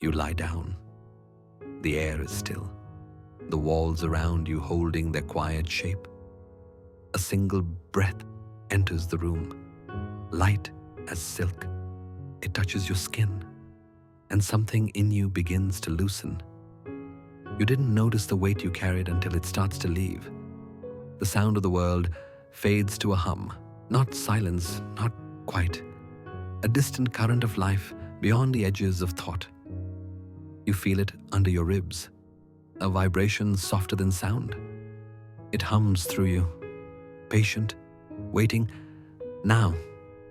You lie down. The air is still, the walls around you holding their quiet shape. A single breath enters the room, light as silk. It touches your skin, and something in you begins to loosen. You didn't notice the weight you carried until it starts to leave. The sound of the world fades to a hum, not silence, not quite. A distant current of life beyond the edges of thought. You feel it under your ribs, a vibration softer than sound. It hums through you, patient, waiting. Now,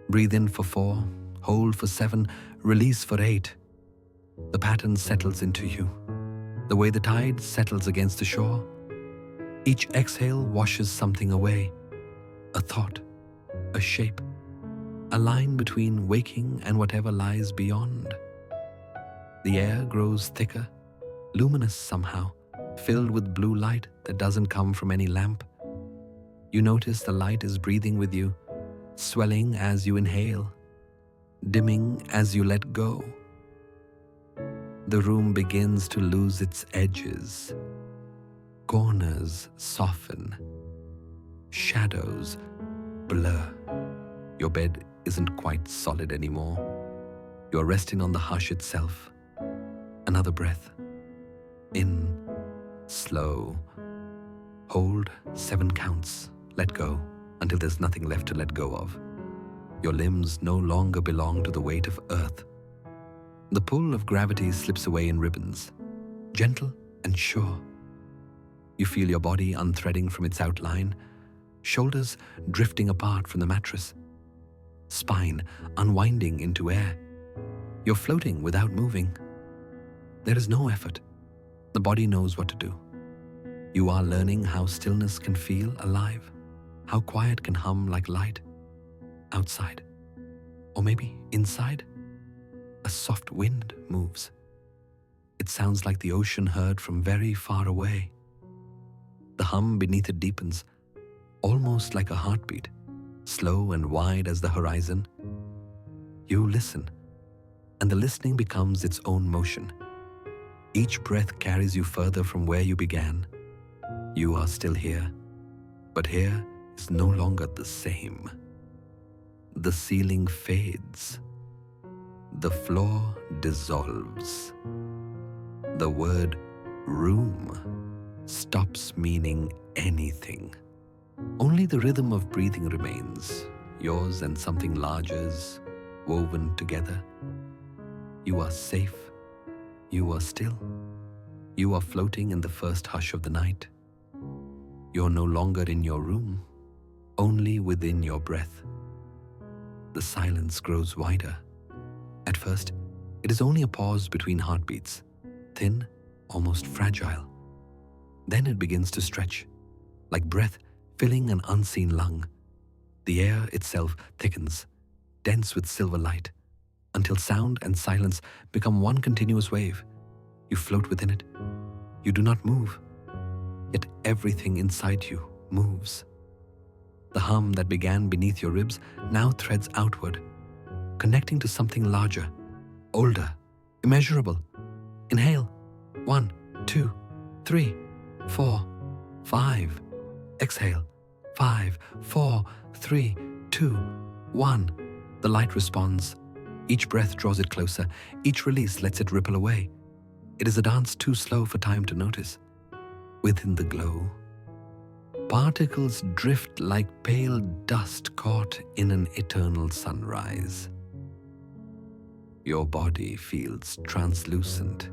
breathe in for 4, hold for 7, release for 8. The pattern settles into you, the way the tide settles against the shore. Each exhale washes something away, a thought, a shape, a line between waking and whatever lies beyond. The air grows thicker, luminous somehow, filled with blue light that doesn't come from any lamp. You notice the light is breathing with you, swelling as you inhale, dimming as you let go. The room begins to lose its edges. Corners soften. Shadows blur. Your bed isn't quite solid anymore. You're resting on the hush itself. Another breath. In, slow. Hold 7 counts. Let go until there's nothing left to let go of. Your limbs no longer belong to the weight of earth. The pull of gravity slips away in ribbons, gentle and sure. You feel your body unthreading from its outline, shoulders drifting apart from the mattress, spine unwinding into air. You're floating without moving. There is no effort. The body knows what to do. You are learning how stillness can feel alive, how quiet can hum like light. Outside, or maybe inside, a soft wind moves. It sounds like the ocean heard from very far away. The hum beneath it deepens, almost like a heartbeat, slow and wide as the horizon. You listen, and the listening becomes its own motion. Each breath carries you further from where you began. You are still here, but here is no longer the same. The ceiling fades. The floor dissolves. The word room stops meaning anything. Only the rhythm of breathing remains, yours and something larger's, woven together. You are safe. You are still. You are floating in the first hush of the night. You're no longer in your room, only within your breath. The silence grows wider. At first, it is only a pause between heartbeats, thin, almost fragile. Then it begins to stretch, like breath filling an unseen lung. The air itself thickens, dense with silver light, until sound and silence become one continuous wave. You float within it. You do not move, yet everything inside you moves. The hum that began beneath your ribs now threads outward, connecting to something larger, older, immeasurable. Inhale. 1, 2, 3, 4, 5. Exhale. 5, 4, 3, 2, 1. The light responds. Each breath draws it closer. Each release lets it ripple away. It is a dance too slow for time to notice. Within the glow, particles drift like pale dust caught in an eternal sunrise. Your body feels translucent.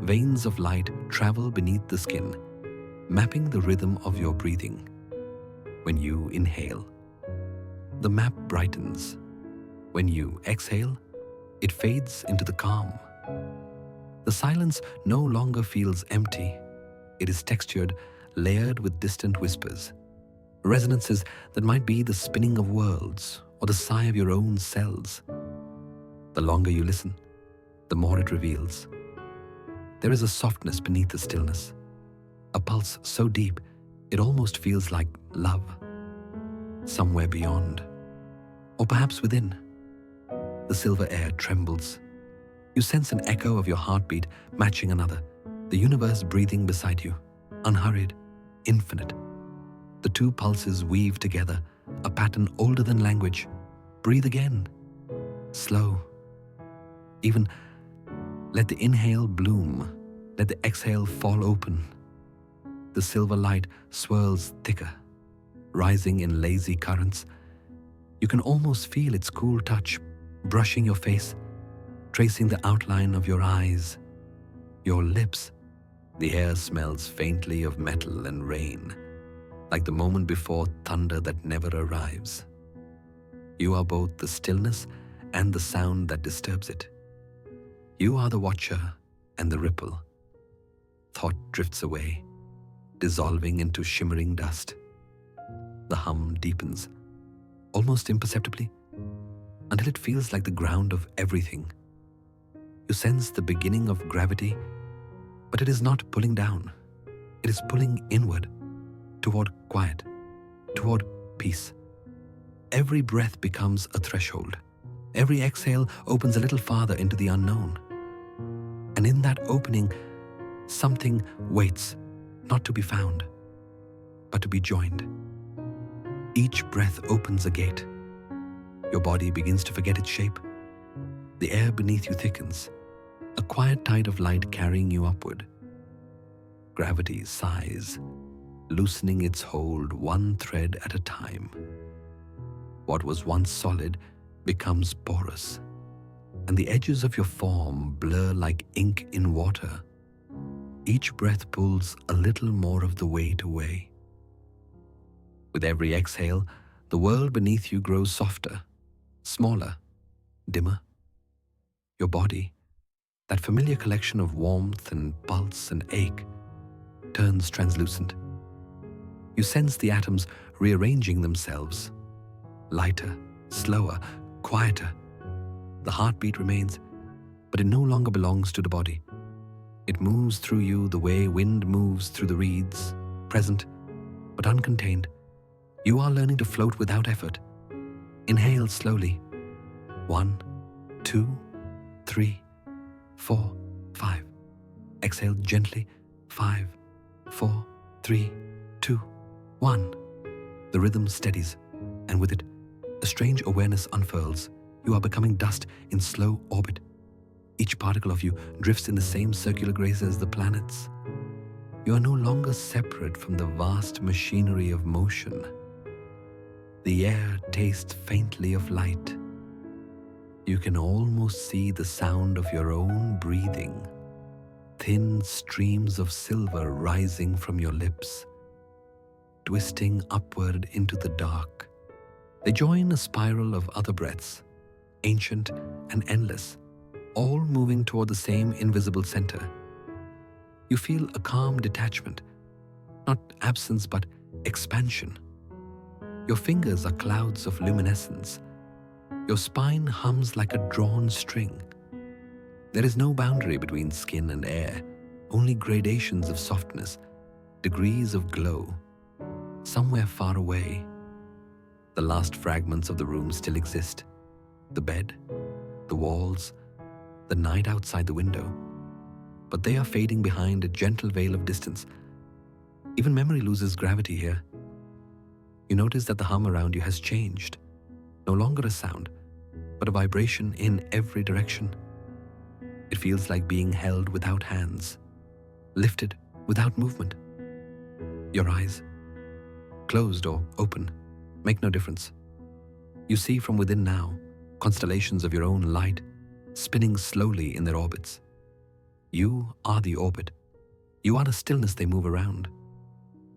Veins of light travel beneath the skin, mapping the rhythm of your breathing. When you inhale, the map brightens. When you exhale, it fades into the calm. The silence no longer feels empty. It is textured, layered with distant whispers, resonances that might be the spinning of worlds or the sigh of your own cells. The longer you listen, the more it reveals. There is a softness beneath the stillness, a pulse so deep it almost feels like love. Somewhere beyond, or perhaps within, the silver air trembles. You sense an echo of your heartbeat matching another, the universe breathing beside you, unhurried, infinite. The two pulses weave together, a pattern older than language. Breathe again, slow. Even let the inhale bloom, let the exhale fall open. The silver light swirls thicker, rising in lazy currents. You can almost feel its cool touch brushing your face, tracing the outline of your eyes, your lips. The air smells faintly of metal and rain, like the moment before thunder that never arrives. You are both the stillness and the sound that disturbs it. You are the watcher and the ripple. Thought drifts away, dissolving into shimmering dust. The hum deepens, almost imperceptibly, until it feels like the ground of everything. You sense the beginning of gravity, but it is not pulling down. It is pulling inward, toward quiet, toward peace. Every breath becomes a threshold. Every exhale opens a little farther into the unknown. And in that opening, something waits, not to be found, but to be joined. Each breath opens a gate. Your body begins to forget its shape. The air beneath you thickens, a quiet tide of light carrying you upward. Gravity sighs, loosening its hold one thread at a time. What was once solid becomes porous, and the edges of your form blur like ink in water. Each breath pulls a little more of the weight away. With every exhale, the world beneath you grows softer, smaller, dimmer. Your body, that familiar collection of warmth and pulse and ache, turns translucent. You sense the atoms rearranging themselves, lighter, slower, quieter. The heartbeat remains, but it no longer belongs to the body. It moves through you the way wind moves through the reeds, present but uncontained. You are learning to float without effort. Inhale slowly. 1, 2, 3, 4, 5. Exhale gently. 5, 4, 3, 2, 1. The rhythm steadies, and with it, a strange awareness unfurls. You are becoming dust in slow orbit. Each particle of you drifts in the same circular grace as the planets. You are no longer separate from the vast machinery of motion. The air tastes faintly of light. You can almost see the sound of your own breathing, thin streams of silver rising from your lips, twisting upward into the dark. They join a spiral of other breaths, ancient and endless, all moving toward the same invisible center. You feel a calm detachment, not absence but expansion. Your fingers are clouds of luminescence. Your spine hums like a drawn string. There is no boundary between skin and air, only gradations of softness, degrees of glow. Somewhere far away, the last fragments of the room still exist. The bed, the walls, the night outside the window. But they are fading behind a gentle veil of distance. Even memory loses gravity here. You notice that the hum around you has changed. No longer a sound, but a vibration in every direction. It feels like being held without hands, lifted without movement. Your eyes, closed or open, make no difference. You see from within now constellations of your own light spinning slowly in their orbits. You are the orbit. You are the stillness they move around.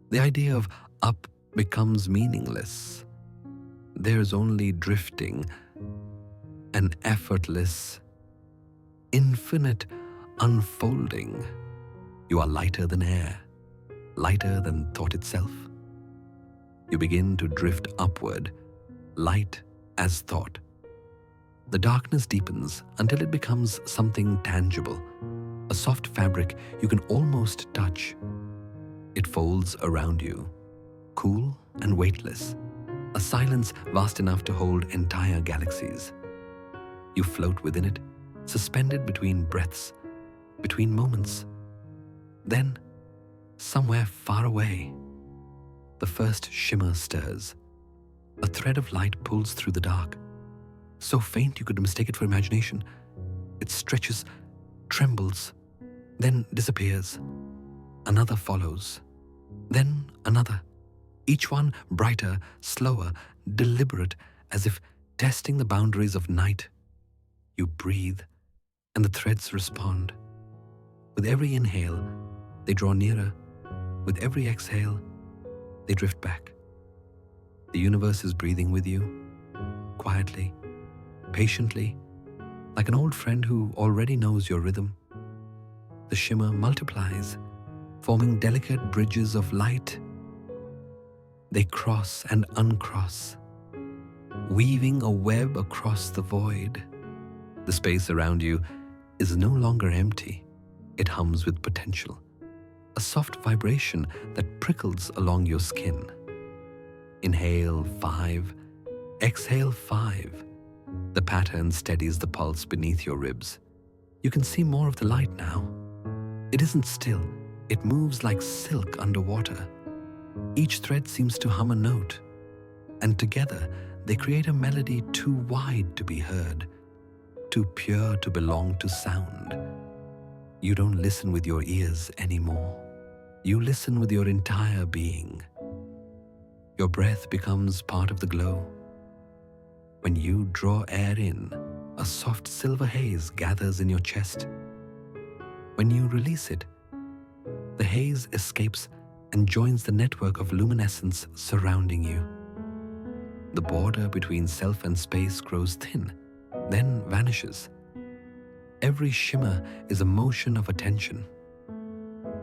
The idea of up becomes meaningless. There's only drifting, an effortless, infinite unfolding. You are lighter than air, lighter than thought itself. You begin to drift upward, light as thought. The darkness deepens until it becomes something tangible, a soft fabric you can almost touch. It folds around you, cool and weightless, a silence vast enough to hold entire galaxies. You float within it, suspended between breaths, between moments. Then, somewhere far away, the first shimmer stirs. A thread of light pulls through the dark, so faint you could mistake it for imagination. It stretches, trembles, then disappears. Another follows, then another, each one brighter, slower, deliberate, as if testing the boundaries of night. You breathe, and the threads respond. With every inhale, they draw nearer. With every exhale, they drift back. The universe is breathing with you, quietly, patiently, like an old friend who already knows your rhythm. The shimmer multiplies, forming delicate bridges of light. They cross and uncross, weaving a web across the void. The space around you is no longer empty. It hums with potential, a soft vibration that prickles along your skin. Inhale 5, exhale 5. The pattern steadies the pulse beneath your ribs. You can see more of the light now. It isn't still. It moves like silk underwater. Each thread seems to hum a note, and together they create a melody too wide to be heard, too pure to belong to sound. You don't listen with your ears anymore. You listen with your entire being. Your breath becomes part of the glow. When you draw air in, a soft silver haze gathers in your chest. When you release it, the haze escapes and joins the network of luminescence surrounding you. The border between self and space grows thin, then vanishes. Every shimmer is a motion of attention.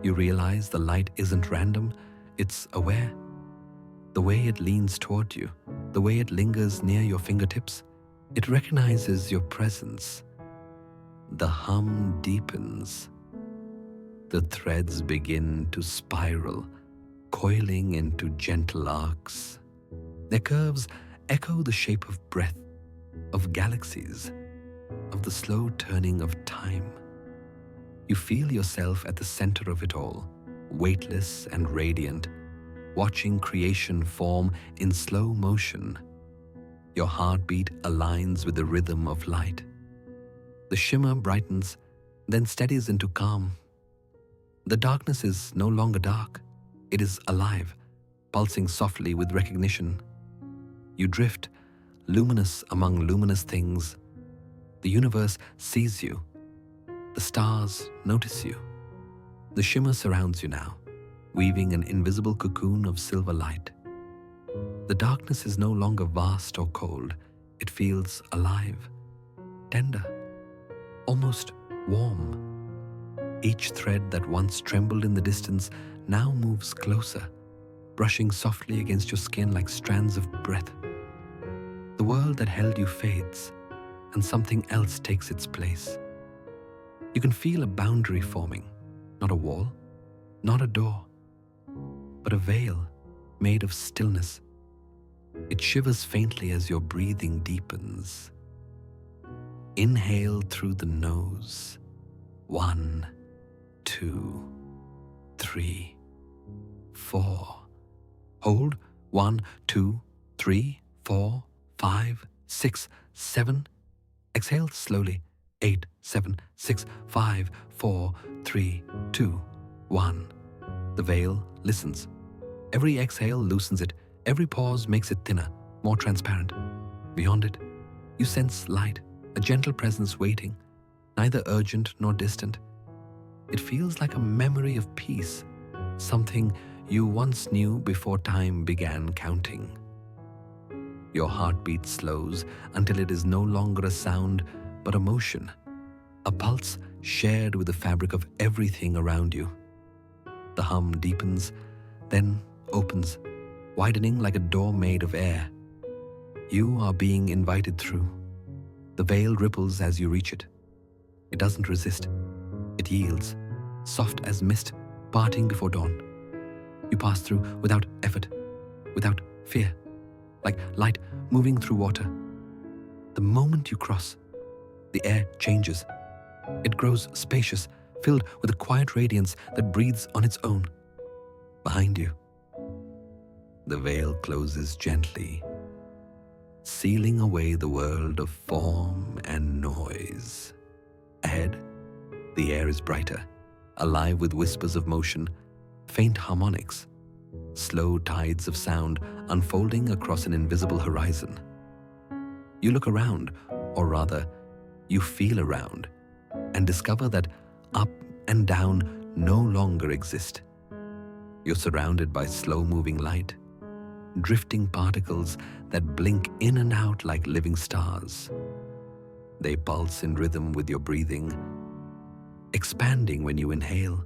You realize the light isn't random, it's aware. The way it leans toward you, the way it lingers near your fingertips, it recognizes your presence. The hum deepens. The threads begin to spiral, coiling into gentle arcs. Their curves echo the shape of breath, of galaxies, of the slow turning of time. You feel yourself at the center of it all, weightless and radiant, watching creation form in slow motion. Your heartbeat aligns with the rhythm of light. The shimmer brightens, then steadies into calm. The darkness is no longer dark. It is alive, pulsing softly with recognition. You drift, luminous among luminous things. The universe sees you. The stars notice you. The shimmer surrounds you now, weaving an invisible cocoon of silver light. The darkness is no longer vast or cold. It feels alive, tender, almost warm. Each thread that once trembled in the distance now moves closer, brushing softly against your skin like strands of breath. The world that held you fades, and something else takes its place. You can feel a boundary forming, not a wall, not a door, but a veil made of stillness. It shivers faintly as your breathing deepens. Inhale through the nose. 1, 2, 3, 4. Hold. 1, 2, 3, 4, 5, 6, 7. Exhale slowly. 8, 7, 6, 5, 4, 3, 2, 1. The veil listens. Every exhale loosens it. Every pause makes it thinner, more transparent. Beyond it, you sense light, a gentle presence waiting, neither urgent nor distant. It feels like a memory of peace, something you once knew before time began counting. Your heartbeat slows until it is no longer a sound but a motion, a pulse shared with the fabric of everything around you. The hum deepens, then opens, widening like a door made of air. You are being invited through. The veil ripples as you reach it. It doesn't resist. It yields, soft as mist parting before dawn. You pass through without effort, without fear, like light moving through water. The moment you cross, the air changes. It grows spacious, filled with a quiet radiance that breathes on its own. Behind you, the veil closes gently, sealing away the world of form and noise. Ahead, the air is brighter, alive with whispers of motion, faint harmonics, slow tides of sound unfolding across an invisible horizon. You look around, or rather, you feel around, and discover that up and down no longer exist. You're surrounded by slow-moving light, drifting particles that blink in and out like living stars. They pulse in rhythm with your breathing, expanding when you inhale,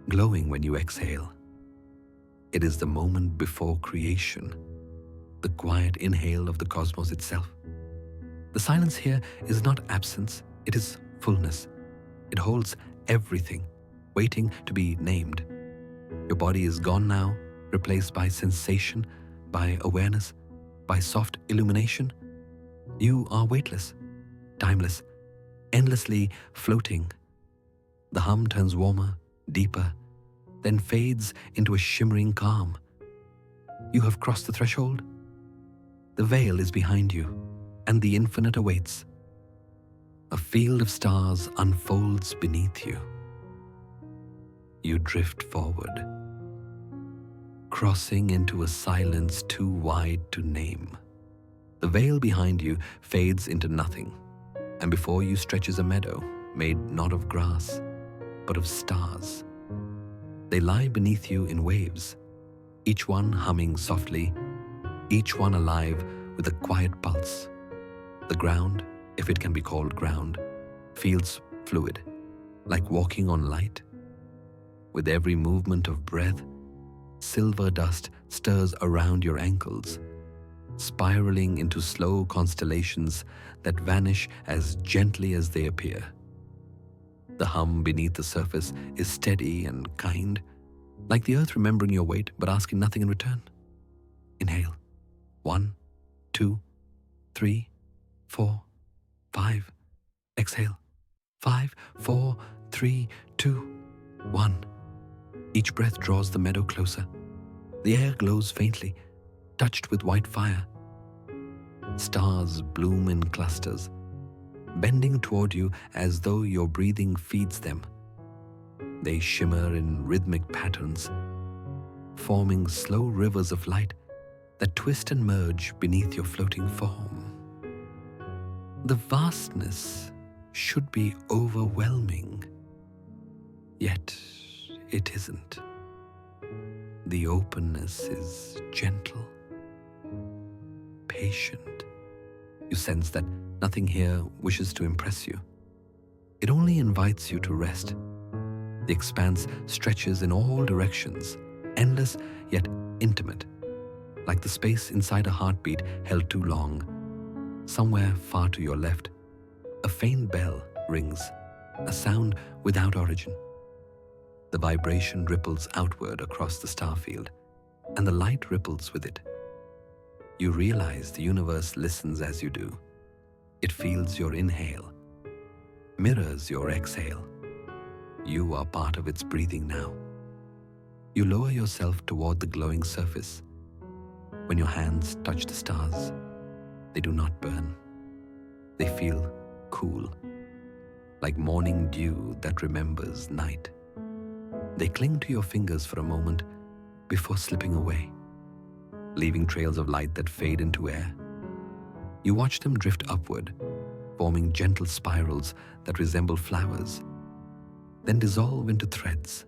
glowing when you exhale. It is the moment before creation, the quiet inhale of the cosmos itself. The silence here is not absence, it is fullness. It holds everything, waiting to be named. Your body is gone now, replaced by sensation, by awareness, by soft illumination. You are weightless, timeless, endlessly floating. The hum turns warmer, deeper, then fades into a shimmering calm. You have crossed the threshold. The veil is behind you, and the infinite awaits. A field of stars unfolds beneath you. You drift forward, crossing into a silence too wide to name. The veil behind you fades into nothing, and before you stretches a meadow made not of grass, but of stars. They lie beneath you in waves, each one humming softly, each one alive with a quiet pulse. The ground, if it can be called ground, feels fluid, like walking on light. With every movement of breath, silver dust stirs around your ankles, spiraling into slow constellations that vanish as gently as they appear. The hum beneath the surface is steady and kind, like the earth remembering your weight but asking nothing in return. Inhale. 1, 2, 3, 4, 5. Exhale. 5, 4, 3, 2, 1. Each breath draws the meadow closer. The air glows faintly, touched with white fire. Stars bloom in clusters, bending toward you as though your breathing feeds them. They shimmer in rhythmic patterns, forming slow rivers of light that twist and merge beneath your floating form. The vastness should be overwhelming, yet it isn't. The openness is gentle, patient. You sense that nothing here wishes to impress you. It only invites you to rest. The expanse stretches in all directions, endless yet intimate, like the space inside a heartbeat held too long. Somewhere far to your left, a faint bell rings, a sound without origin. The vibration ripples outward across the starfield, and the light ripples with it. You realize the universe listens as you do. It feels your inhale, mirrors your exhale. You are part of its breathing now. You lower yourself toward the glowing surface. When your hands touch the stars, they do not burn. They feel cool, like morning dew that remembers night. They cling to your fingers for a moment before slipping away, leaving trails of light that fade into air. You watch them drift upward, forming gentle spirals that resemble flowers, then dissolve into threads.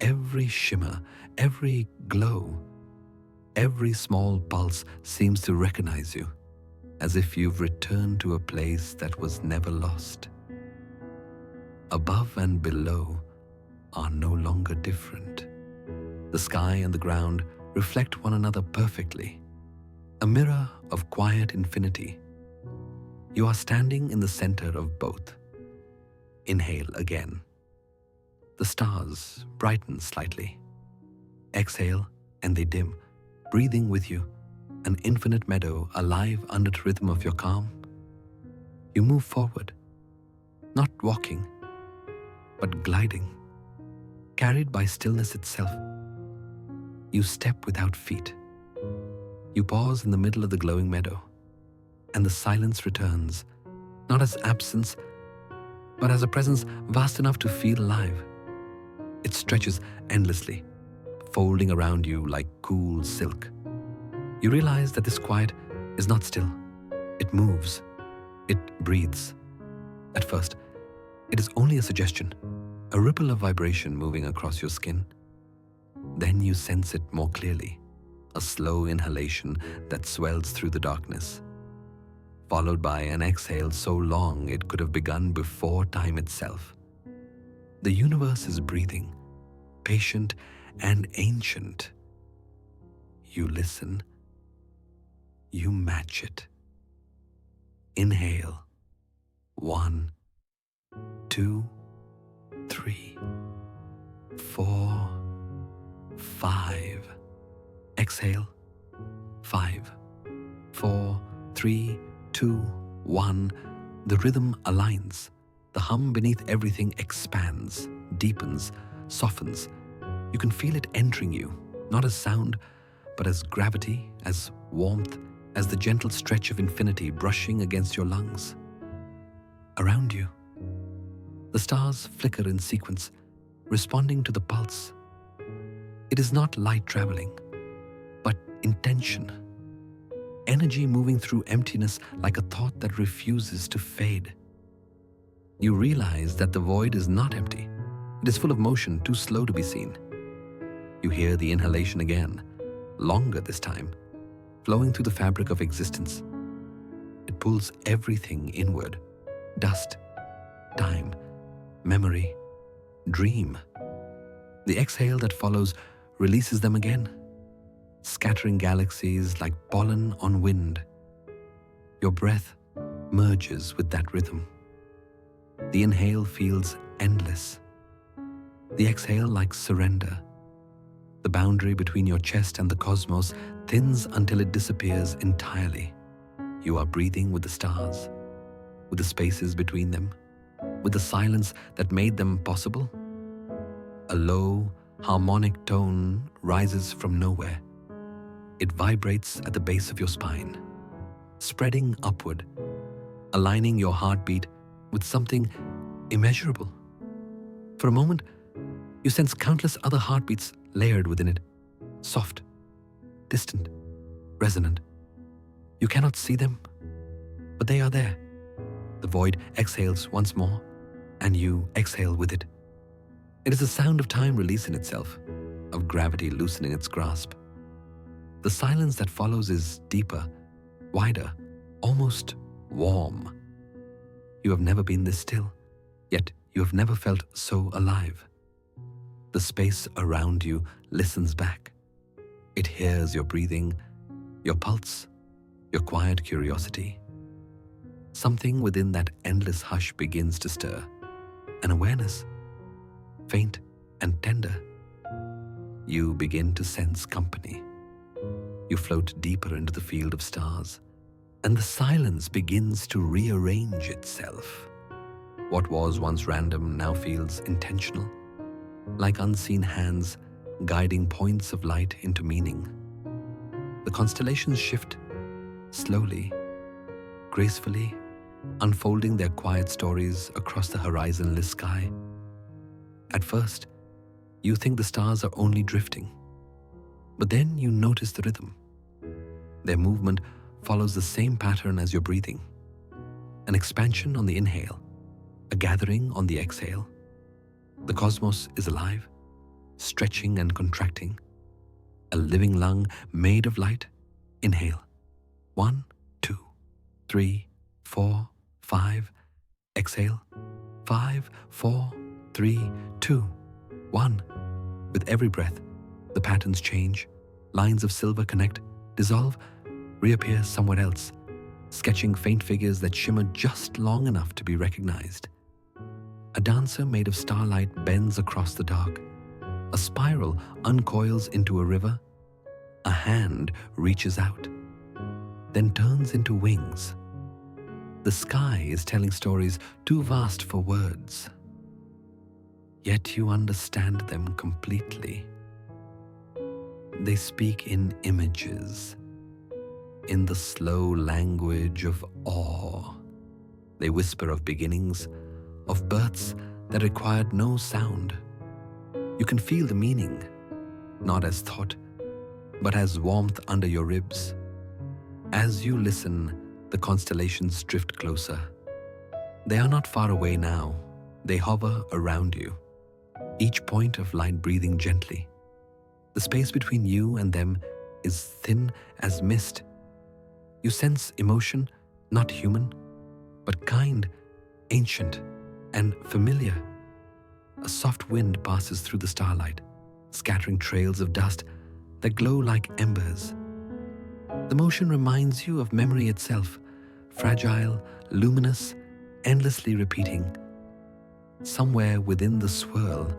Every shimmer, every glow, every small pulse seems to recognize you, as if you've returned to a place that was never lost. Above and below are no longer different. The sky and the ground reflect one another perfectly, a mirror of quiet infinity. You are standing in the center of both. Inhale again. The stars brighten slightly. Exhale and they dim, breathing with you, an infinite meadow alive under the rhythm of your calm. You move forward, not walking, but gliding, carried by stillness itself. You step without feet. You pause in the middle of the glowing meadow, and the silence returns, not as absence, but as a presence vast enough to feel alive. It stretches endlessly, folding around you like cool silk. You realize that this quiet is not still. It moves. It breathes. At first, it is only a suggestion, a ripple of vibration moving across your skin. Then you sense it more clearly, a slow inhalation that swells through the darkness, followed by an exhale so long it could have begun before time itself. The universe is breathing, patient and ancient. You listen. You match it. Inhale. 1, 2, 3, 4, 5. Exhale. 5, 4, 3, 2, 1. The rhythm aligns. The hum beneath everything expands, deepens, softens. You can feel it entering you, not as sound, but as gravity, as warmth, as the gentle stretch of infinity brushing against your lungs. Around you, the stars flicker in sequence, responding to the pulse. It is not light traveling, but intention. Energy moving through emptiness like a thought that refuses to fade. You realize that the void is not empty. It is full of motion, too slow to be seen. You hear the inhalation again, longer this time, flowing through the fabric of existence. It pulls everything inward. Dust, time, memory, dream. The exhale that follows releases them again, scattering galaxies like pollen on wind. Your breath merges with that rhythm. The inhale feels endless. The exhale like surrender. The boundary between your chest and the cosmos thins until it disappears entirely. You are breathing with the stars, with the spaces between them, with the silence that made them possible. A low, harmonic tone rises from nowhere. It vibrates at the base of your spine, spreading upward, aligning your heartbeat with something immeasurable. For a moment, you sense countless other heartbeats layered within it, soft, distant, resonant. You cannot see them, but they are there. The void exhales once more, and you exhale with it. It is a sound of time releasing itself, of gravity loosening its grasp. The silence that follows is deeper, wider, almost warm. You have never been this still, yet you have never felt so alive. The space around you listens back. It hears your breathing, your pulse, your quiet curiosity. Something within that endless hush begins to stir, an awareness, faint and tender. You begin to sense company. You float deeper into the field of stars, and the silence begins to rearrange itself. What was once random now feels intentional, like unseen hands guiding points of light into meaning. The constellations shift, slowly, gracefully, unfolding their quiet stories across the horizonless sky. At first, you think the stars are only drifting, but then you notice the rhythm. Their movement follows the same pattern as your breathing. An expansion on the inhale, a gathering on the exhale. The cosmos is alive, stretching and contracting. A living lung made of light. Inhale. 1, 2, 3, 4, 5. Exhale. 5, 4, 3, 2, 1. With every breath, the patterns change. Lines of silver connect, dissolve, reappear somewhere else, sketching faint figures that shimmer just long enough to be recognized. A dancer made of starlight bends across the dark. A spiral uncoils into a river. A hand reaches out, then turns into wings. The sky is telling stories too vast for words, yet you understand them completely. They speak in images, in the slow language of awe. They whisper of beginnings, of births that required no sound. You can feel the meaning, not as thought, but as warmth under your ribs. As you listen, the constellations drift closer. They are not far away now. They hover around you, each point of light breathing gently. The space between you and them is thin as mist. You sense emotion, not human, but kind, ancient, and familiar. A soft wind passes through the starlight, scattering trails of dust that glow like embers. The motion reminds you of memory itself, fragile, luminous, endlessly repeating. Somewhere within the swirl,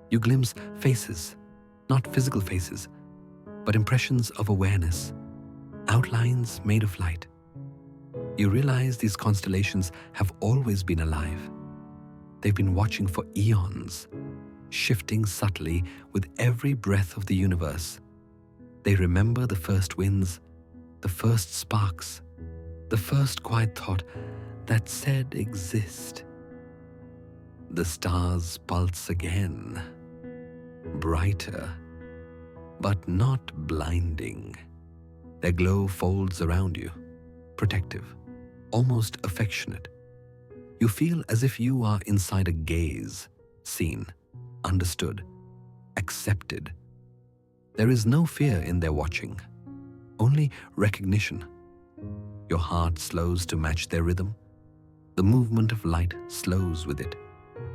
you glimpse faces, not physical faces, but impressions of awareness, outlines made of light. You realize these constellations have always been alive. They've been watching for eons, shifting subtly with every breath of the universe. They remember the first winds, the first sparks, the first quiet thought that said exist. The stars pulse again, brighter, but not blinding. Their glow folds around you, protective, almost affectionate. You feel as if you are inside a gaze, seen, understood, accepted. There is no fear in their watching, only recognition. Your heart slows to match their rhythm. The movement of light slows with it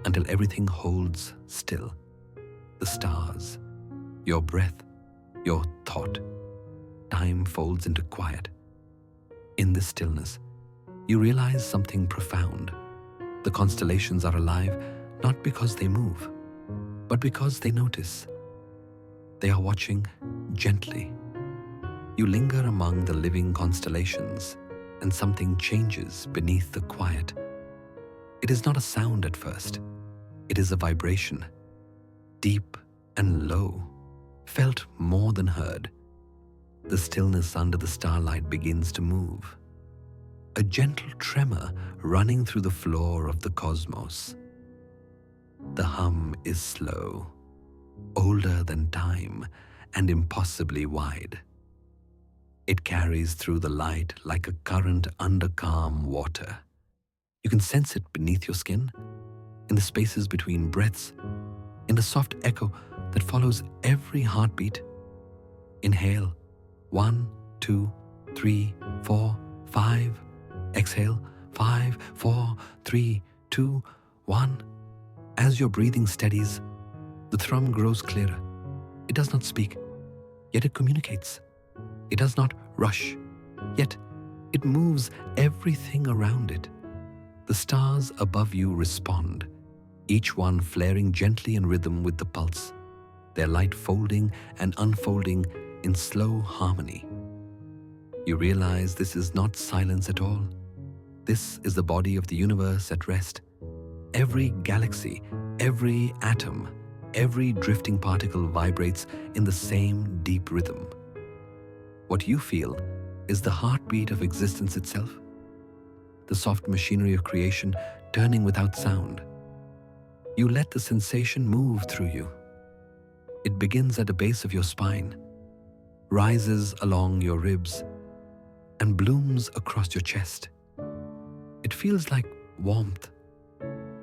until everything holds still. The stars, your breath, your thought. Time folds into quiet. In this stillness, you realize something profound. The constellations are alive not because they move, but because they notice. They are watching gently. You linger among the living constellations, and something changes beneath the quiet. It is not a sound at first. It is a vibration, deep and low, felt more than heard. The stillness under the starlight begins to move. A gentle tremor running through the floor of the cosmos. The hum is slow, older than time, and impossibly wide. It carries through the light like a current under calm water. You can sense it beneath your skin, in the spaces between breaths, in the soft echo that follows every heartbeat. Inhale, 1, 2, 3, 4, 5. Exhale, 5, 4, 3, 2, 1. As your breathing steadies, the thrum grows clearer. It does not speak, yet it communicates. It does not rush, yet it moves everything around it. The stars above you respond, each one flaring gently in rhythm with the pulse, their light folding and unfolding in slow harmony. You realize this is not silence at all. This is the body of the universe at rest. Every galaxy, every atom, every drifting particle vibrates in the same deep rhythm. What you feel is the heartbeat of existence itself, the soft machinery of creation turning without sound. You let the sensation move through you. It begins at the base of your spine, rises along your ribs, and blooms across your chest. It feels like warmth,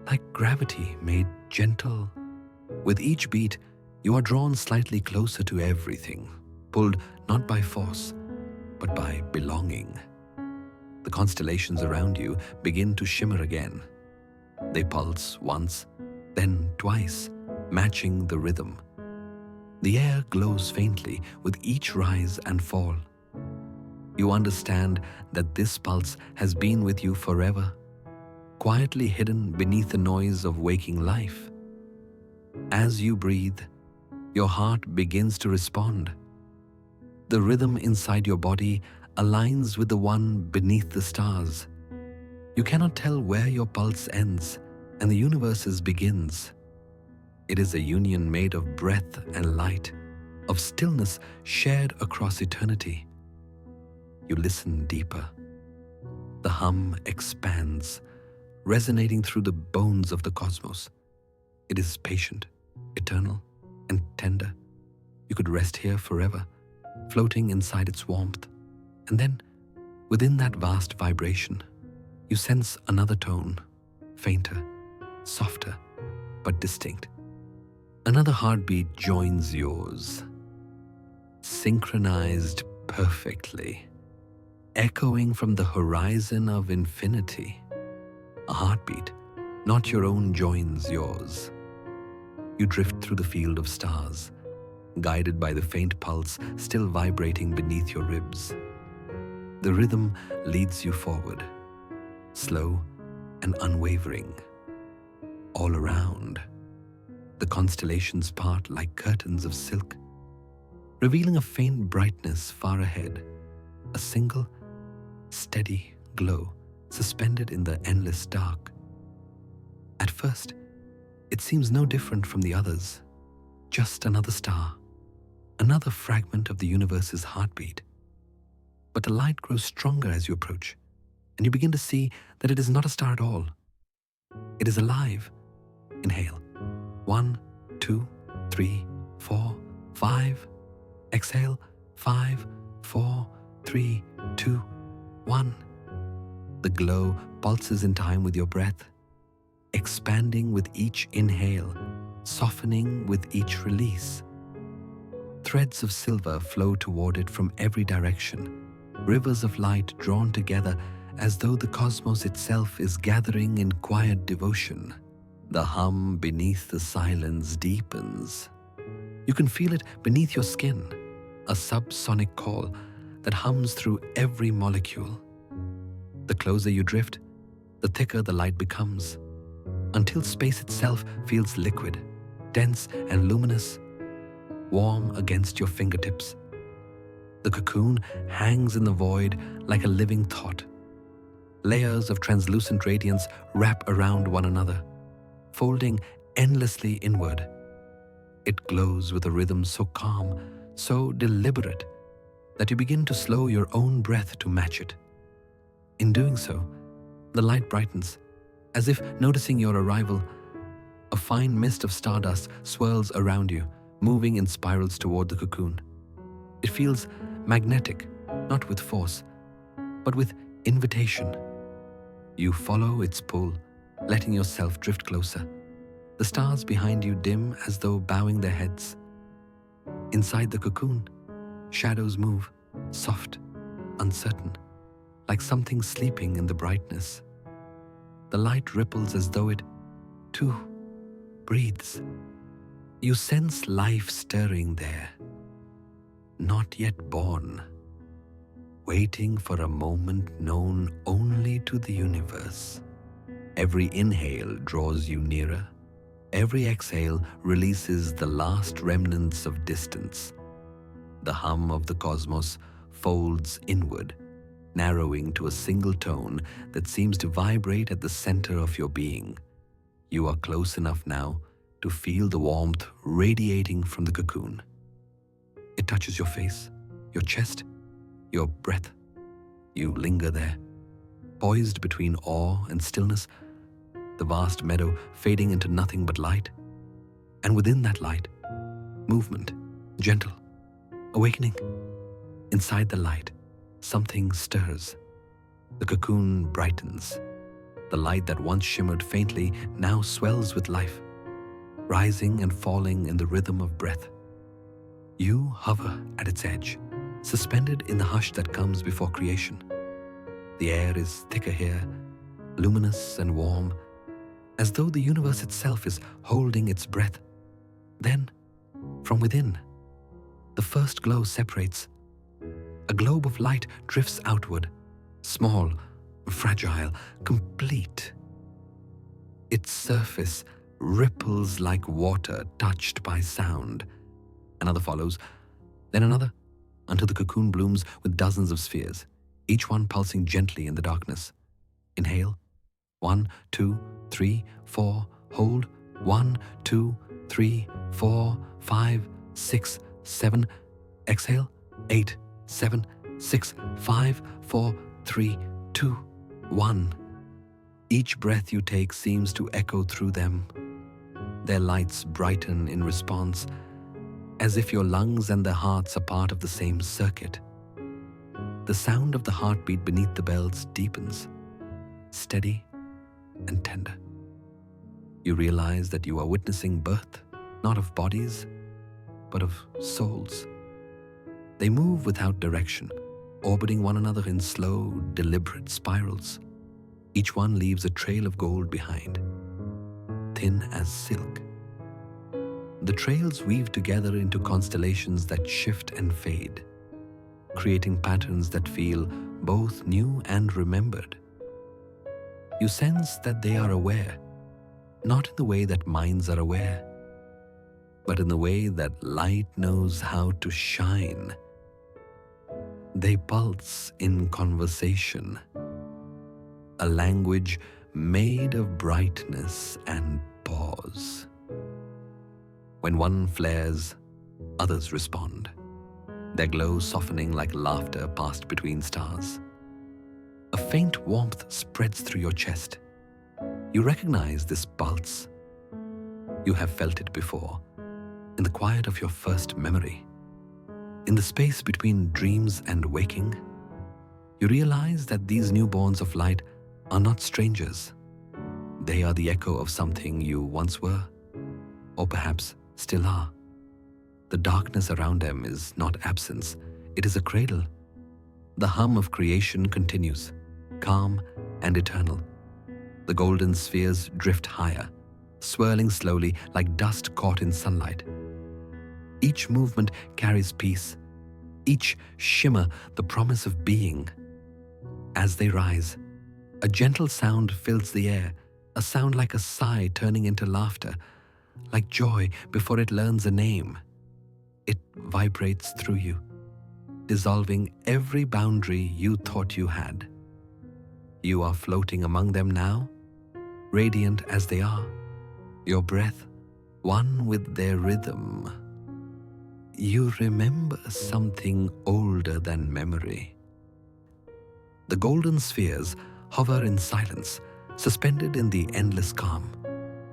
like gravity made gentle. With each beat, you are drawn slightly closer to everything, pulled not by force, but by belonging. The constellations around you begin to shimmer again. They pulse once, then twice, matching the rhythm. The air glows faintly with each rise and fall. You understand that this pulse has been with you forever, quietly hidden beneath the noise of waking life. As you breathe, your heart begins to respond. The rhythm inside your body aligns with the one beneath the stars. You cannot tell where your pulse ends and the universe's begins. It is a union made of breath and light, of stillness shared across eternity. You listen deeper. The hum expands, resonating through the bones of the cosmos. It is patient, eternal, and tender. You could rest here forever, floating inside its warmth. And then, within that vast vibration, you sense another tone, fainter, softer, but distinct. Another heartbeat joins yours, synchronized perfectly, echoing from the horizon of infinity. A heartbeat, not your own, joins yours. You drift through the field of stars, guided by the faint pulse still vibrating beneath your ribs. The rhythm leads you forward, slow and unwavering. All around, the constellations part like curtains of silk, revealing a faint brightness far ahead, a single, steady glow suspended in the endless dark. At first, it seems no different from the others, just another star, another fragment of the universe's heartbeat. But the light grows stronger as you approach, and you begin to see that it is not a star at all. It is alive. Inhale. 1, 2, 3, 4, 5. Exhale. 5, 4, 3, 2, 1. The glow pulses in time with your breath, expanding with each inhale, softening with each release. Threads of silver flow toward it from every direction, rivers of light drawn together as though the cosmos itself is gathering in quiet devotion. The hum beneath the silence deepens. You can feel it beneath your skin, a subsonic call that hums through every molecule. The closer you drift, the thicker the light becomes, until space itself feels liquid, dense and luminous, warm against your fingertips. The cocoon hangs in the void like a living thought. Layers of translucent radiance wrap around one another, folding endlessly inward. It glows with a rhythm so calm, so deliberate, that you begin to slow your own breath to match it. In doing so, the light brightens, as if noticing your arrival. A fine mist of stardust swirls around you, moving in spirals toward the cocoon. It feels magnetic, not with force, but with invitation. You follow its pull, letting yourself drift closer. The stars behind you dim as though bowing their heads. Inside the cocoon, shadows move, soft, uncertain, like something sleeping in the brightness. The light ripples as though it, too, breathes. You sense life stirring there, not yet born, waiting for a moment known only to the universe. Every inhale draws you nearer. Every exhale releases the last remnants of distance. The hum of the cosmos folds inward, narrowing to a single tone that seems to vibrate at the center of your being. You are close enough now to feel the warmth radiating from the cocoon. It touches your face, your chest, your breath. You linger there, poised between awe and stillness, the vast meadow fading into nothing but light. And within that light, movement, gentle, awakening. Inside the light, something stirs. The cocoon brightens. The light that once shimmered faintly now swells with life, rising and falling in the rhythm of breath. You hover at its edge, suspended in the hush that comes before creation. The air is thicker here, luminous and warm, as though the universe itself is holding its breath. Then, from within, the first glow separates. A globe of light drifts outward, small, fragile, complete. Its surface ripples like water touched by sound. Another follows, then another, until the cocoon blooms with dozens of spheres, each one pulsing gently in the darkness. Inhale, 1, 2, 3, 4, hold. 1, 2, 3, 4, 5, 6, 7. Exhale. 8, 7, 6, 5, 4, 3, 2, 1. Each breath you take seems to echo through them. Their lights brighten in response, as if your lungs and their hearts are part of the same circuit. The sound of the heartbeat beneath the bells deepens, steady and tender. You realize that you are witnessing birth, not of bodies, but of souls. They move without direction, orbiting one another in slow, deliberate spirals. Each one leaves a trail of gold behind, thin as silk. The trails weave together into constellations that shift and fade, creating patterns that feel both new and remembered. You sense that they are aware, not in the way that minds are aware, but in the way that light knows how to shine. They pulse in conversation, a language made of brightness and pause. When one flares, others respond, their glow softening like laughter passed between stars. A faint warmth spreads through your chest. You recognize this pulse. You have felt it before, in the quiet of your first memory. In the space between dreams and waking, you realize that these newborns of light are not strangers. They are the echo of something you once were, or perhaps still are. The darkness around them is not absence, it is a cradle. The hum of creation continues, calm and eternal. The golden spheres drift higher, swirling slowly like dust caught in sunlight. Each movement carries peace, each shimmer the promise of being. As they rise, a gentle sound fills the air, a sound like a sigh turning into laughter, like joy before it learns a name. It vibrates through you, dissolving every boundary you thought you had. You are floating among them now, radiant as they are, your breath one with their rhythm. You remember something older than memory. The golden spheres hover in silence, suspended in the endless calm.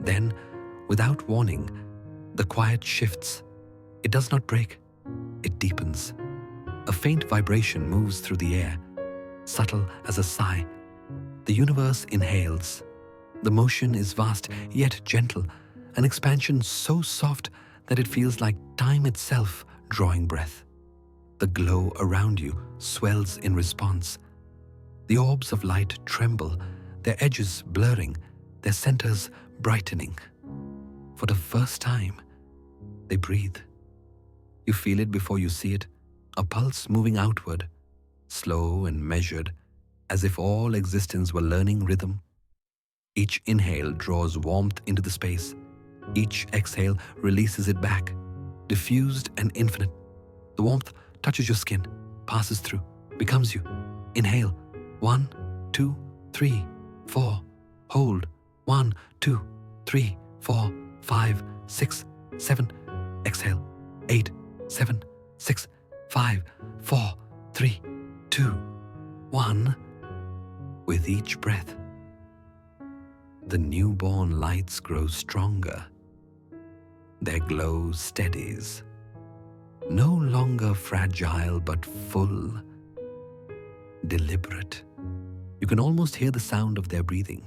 Then, without warning, the quiet shifts. It does not break, it deepens. A faint vibration moves through the air, subtle as a sigh. The universe inhales. The motion is vast, yet gentle, an expansion so soft that it feels like time itself drawing breath. The glow around you swells in response. The orbs of light tremble, their edges blurring, their centers brightening. For the first time, they breathe. You feel it before you see it, a pulse moving outward, slow and measured, as if all existence were learning rhythm. Each inhale draws warmth into the space. Each exhale releases it back, diffused and infinite. The warmth touches your skin, passes through, becomes you. Inhale. 1, 2, 3, 4. Hold. 1, 2, 3, 4, 5, 6, 7. Exhale. 8, 7, 6, 5, 4, 3, 2, 1. With each breath, the newborn lights grow stronger. Their glow steadies, no longer fragile but full, deliberate. You can almost hear the sound of their breathing,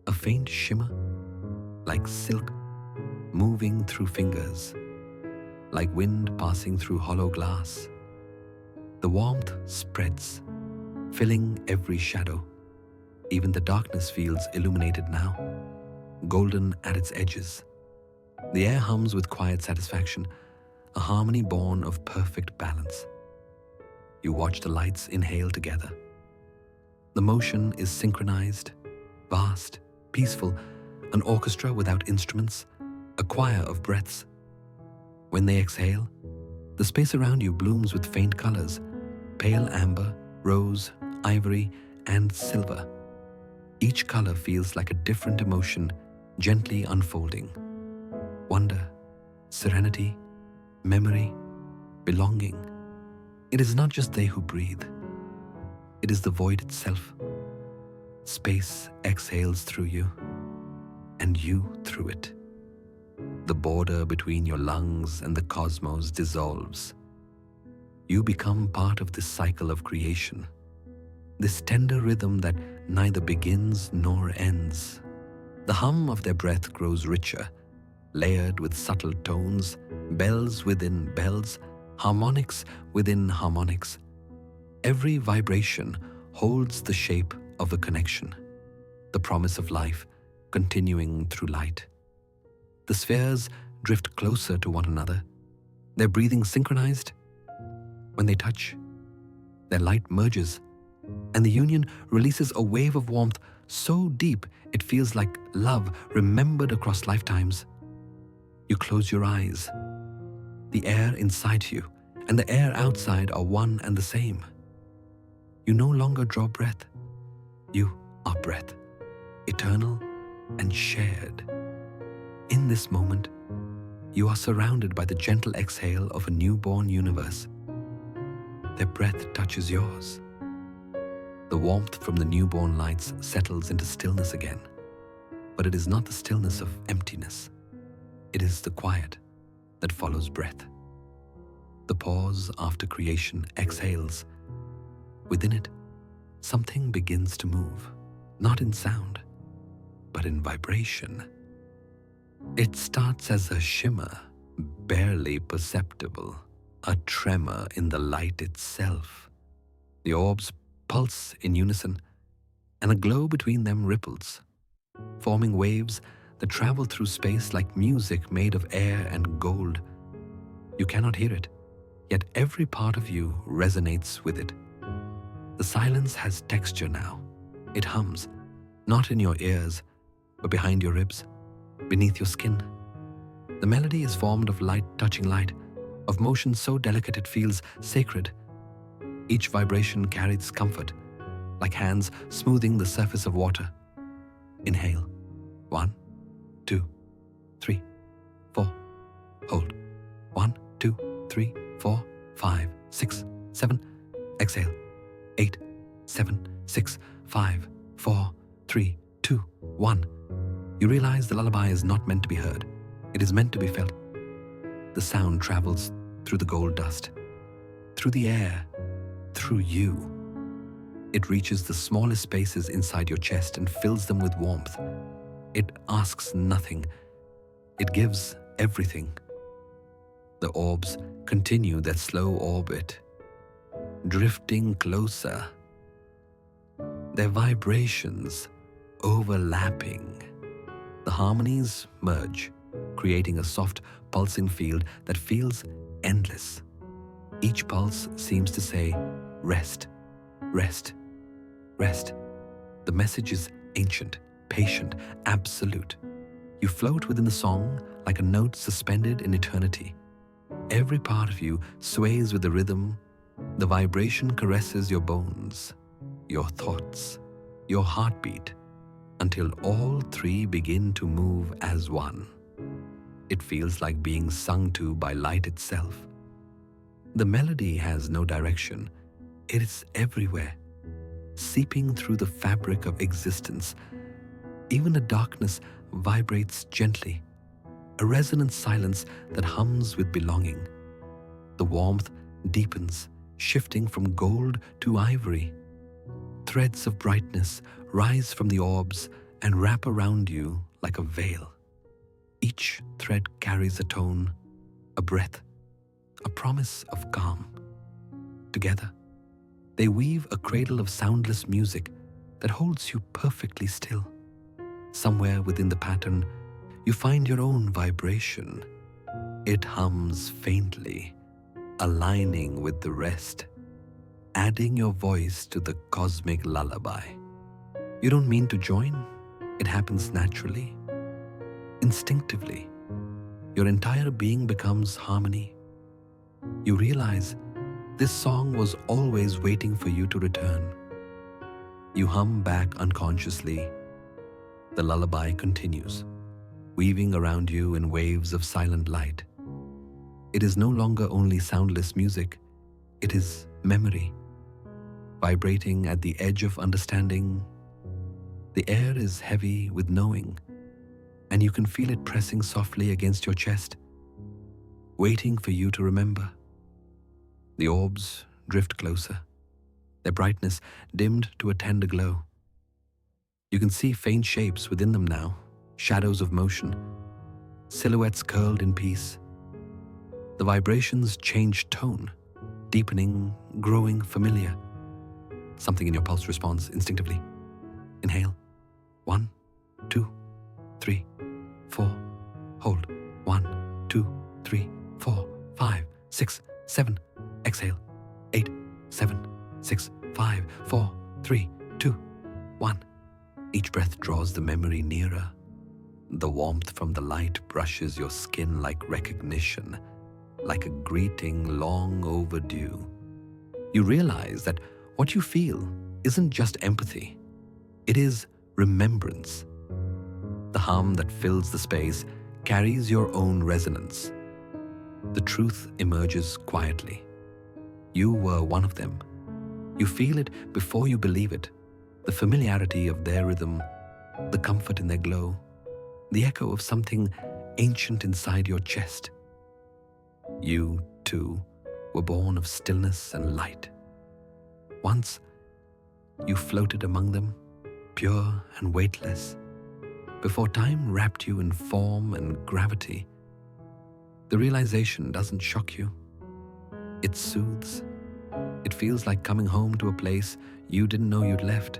a faint shimmer, like silk moving through fingers, like wind passing through hollow glass. The warmth spreads, filling every shadow. Even the darkness feels illuminated now, golden at its edges. The air hums with quiet satisfaction, a harmony born of perfect balance. You watch the lights inhale together. The motion is synchronized, vast, peaceful, an orchestra without instruments, a choir of breaths. When they exhale, the space around you blooms with faint colors, pale amber, rose, ivory, and silver. Each color feels like a different emotion gently unfolding. Wonder, serenity, memory, belonging. It is not just they who breathe. It is the void itself. Space exhales through you, and you through it. The border between your lungs and the cosmos dissolves. You become part of this cycle of creation, this tender rhythm that neither begins nor ends. The hum of their breath grows richer, layered with subtle tones, bells within bells, harmonics within harmonics. Every vibration holds the shape of a connection, the promise of life continuing through light. The spheres drift closer to one another, their breathing synchronized. When they touch, their light merges, and the union releases a wave of warmth so deep it feels like love remembered across lifetimes. You close your eyes. The air inside you and the air outside are one and the same. You no longer draw breath. You are breath, eternal and shared. In this moment, you are surrounded by the gentle exhale of a newborn universe. Their breath touches yours. The warmth from the newborn lights settles into stillness again, but it is not the stillness of emptiness. It is the quiet that follows breath. The pause after creation exhales. Within it, something begins to move, not in sound, but in vibration. It starts as a shimmer, barely perceptible, a tremor in the light itself. The orbs pulse in unison, and a glow between them ripples, forming waves that travel through space like music made of air and gold. You cannot hear it, yet every part of you resonates with it. The silence has texture now. It hums, not in your ears, but behind your ribs, beneath your skin. The melody is formed of light touching light, of motion so delicate it feels sacred. Each vibration carries comfort, like hands smoothing the surface of water. Inhale. 1, 2, 3, 4. Hold. 1, 2, 3, 4, 5, 6, 7. Exhale. 8, 7, 6, 5, 4, 3, 2, 1. You realize the lullaby is not meant to be heard. It is meant to be felt. The sound travels through the gold dust, through the air, through you. It reaches the smallest spaces inside your chest and fills them with warmth. It asks nothing. It gives everything. The orbs continue their slow orbit, drifting closer, their vibrations overlapping. The harmonies merge, creating a soft, pulsing field that feels endless. Each pulse seems to say, rest, rest, rest. The message is ancient, patient, absolute. You float within the song like a note suspended in eternity. Every part of you sways with the rhythm. The vibration caresses your bones, your thoughts, your heartbeat, until all three begin to move as one. It feels like being sung to by light itself. The melody has no direction. It is everywhere, seeping through the fabric of existence. Even the darkness vibrates gently, a resonant silence that hums with belonging. The warmth deepens, shifting from gold to ivory. Threads of brightness rise from the orbs and wrap around you like a veil. Each thread carries a tone, a breath, a promise of calm. Together, they weave a cradle of soundless music that holds you perfectly still. Somewhere within the pattern, you find your own vibration. It hums faintly, aligning with the rest, adding your voice to the cosmic lullaby. You don't mean to join. It happens naturally, instinctively. Your entire being becomes harmony. You realize this song was always waiting for you to return. You hum back unconsciously. The lullaby continues, weaving around you in waves of silent light. It is no longer only soundless music, it is memory, vibrating at the edge of understanding. The air is heavy with knowing, and you can feel it pressing softly against your chest, waiting for you to remember. The orbs drift closer, their brightness dimmed to a tender glow. You can see faint shapes within them now, shadows of motion, silhouettes curled in peace. The vibrations change tone, deepening, growing familiar. Something in your pulse responds instinctively. Inhale. 1, 2, 3, 4. Hold. 1, 2, 3, 4, 5, 6, 7. Exhale. 8, 7, 6, 5, 4, 3, 2, 1. Each breath draws the memory nearer. The warmth from the light brushes your skin like recognition, like a greeting long overdue. You realize that what you feel isn't just empathy, it is remembrance. The hum that fills the space carries your own resonance. The truth emerges quietly. You were one of them. You feel it before you believe it, the familiarity of their rhythm, the comfort in their glow, the echo of something ancient inside your chest. You, too, were born of stillness and light. Once, you floated among them, pure and weightless, before time wrapped you in form and gravity. The realization doesn't shock you. It soothes. It feels like coming home to a place you didn't know you'd left.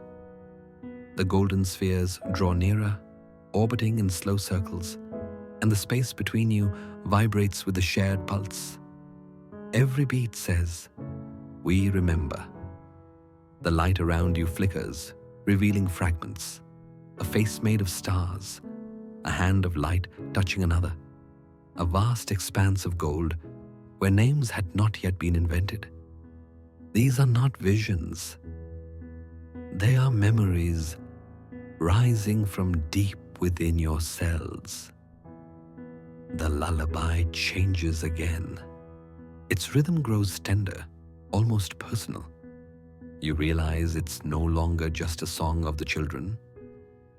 The golden spheres draw nearer, orbiting in slow circles, and the space between you vibrates with the shared pulse. Every beat says, "We remember." The light around you flickers, revealing fragments. A face made of stars, a hand of light touching another, a vast expanse of gold where names had not yet been invented. These are not visions. They are memories rising from deep within your cells. The lullaby changes again. Its rhythm grows tender, almost personal. You realize it's no longer just a song of the children.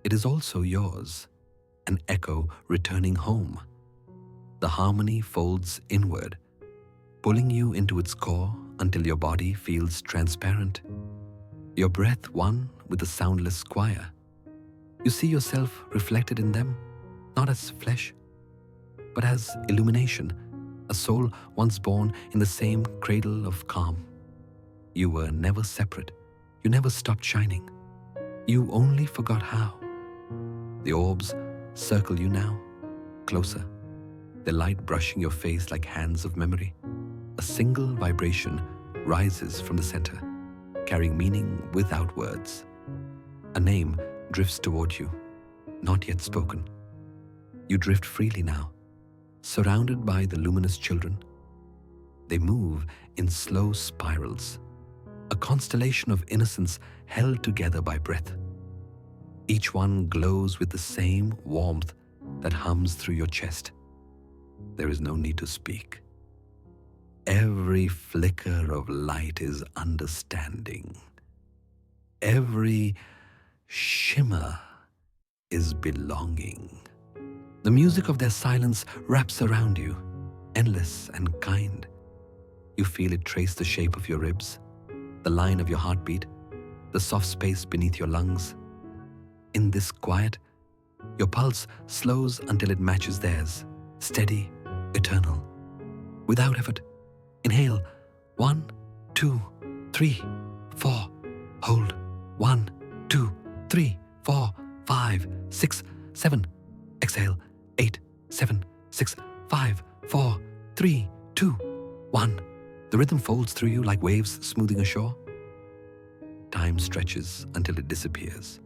It is also yours, an echo returning home. The harmony folds inward, pulling you into its core until your body feels transparent. Your breath one with the soundless choir. You see yourself reflected in them, not as flesh, but as illumination, a soul once born in the same cradle of calm. You were never separate. You never stopped shining. You only forgot how. The orbs circle you now, closer, their light brushing your face like hands of memory. A single vibration rises from the center, carrying meaning without words. A name drifts toward you, not yet spoken. You drift freely now, surrounded by the luminous children. They move in slow spirals, a constellation of innocence held together by breath. Each one glows with the same warmth that hums through your chest. There is no need to speak. Every flicker of light is understanding. Every shimmer is belonging. The music of their silence wraps around you, endless and kind. You feel it trace the shape of your ribs, the line of your heartbeat, the soft space beneath your lungs. In this quiet, your pulse slows until it matches theirs, steady, eternal. Without effort, inhale. 1, 2, 3, 4. Hold. 1, 2, 3, 4, 5, 6, 7. Exhale. 8, 7, 6, 5, 4, 3, 2, 1. The rhythm folds through you like waves smoothing ashore. Time stretches until it disappears.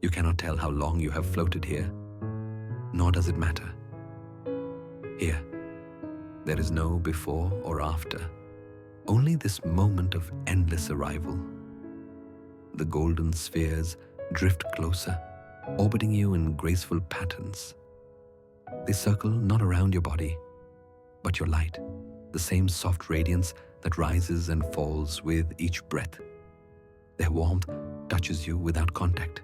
You cannot tell how long you have floated here, nor does it matter. Here, there is no before or after, only this moment of endless arrival. The golden spheres drift closer, orbiting you in graceful patterns. They circle not around your body, but your light, the same soft radiance that rises and falls with each breath. Their warmth touches you without contact,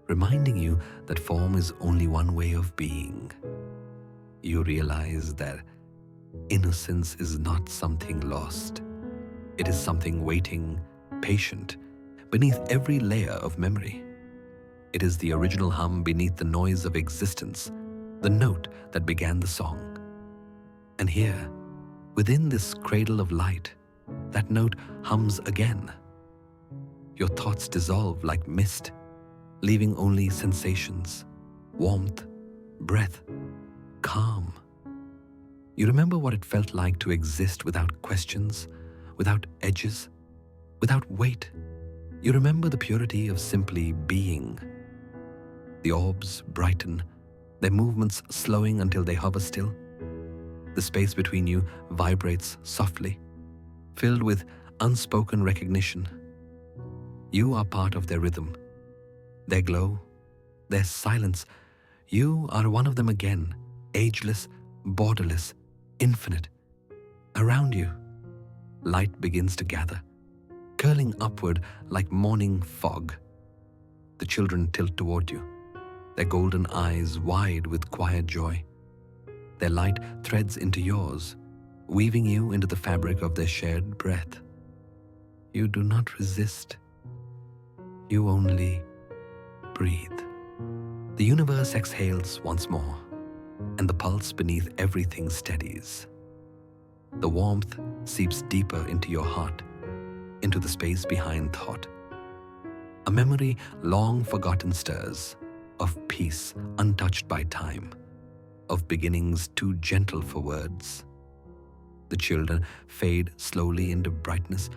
reminding you that form is only one way of being. You realize that innocence is not something lost. It is something waiting, patient, beneath every layer of memory. It is the original hum beneath the noise of existence, the note that began the song. And here, within this cradle of light, that note hums again. Your thoughts dissolve like mist, leaving only sensations, warmth, breath, calm. You remember what it felt like to exist without questions, without edges, without weight. You remember the purity of simply being. The orbs brighten, their movements slowing until they hover still. The space between you vibrates softly, filled with unspoken recognition. You are part of their rhythm, their glow, their silence. You are one of them again, ageless, borderless, infinite. Around you, light begins to gather, curling upward like morning fog. The children tilt toward you, their golden eyes wide with quiet joy. Their light threads into yours, weaving you into the fabric of their shared breath. You do not resist. You only breathe. The universe exhales once more, and the pulse beneath everything steadies. The warmth seeps deeper into your heart, into the space behind thought. A memory long forgotten stirs, of peace untouched by time, of beginnings too gentle for words. The children fade slowly into brightness,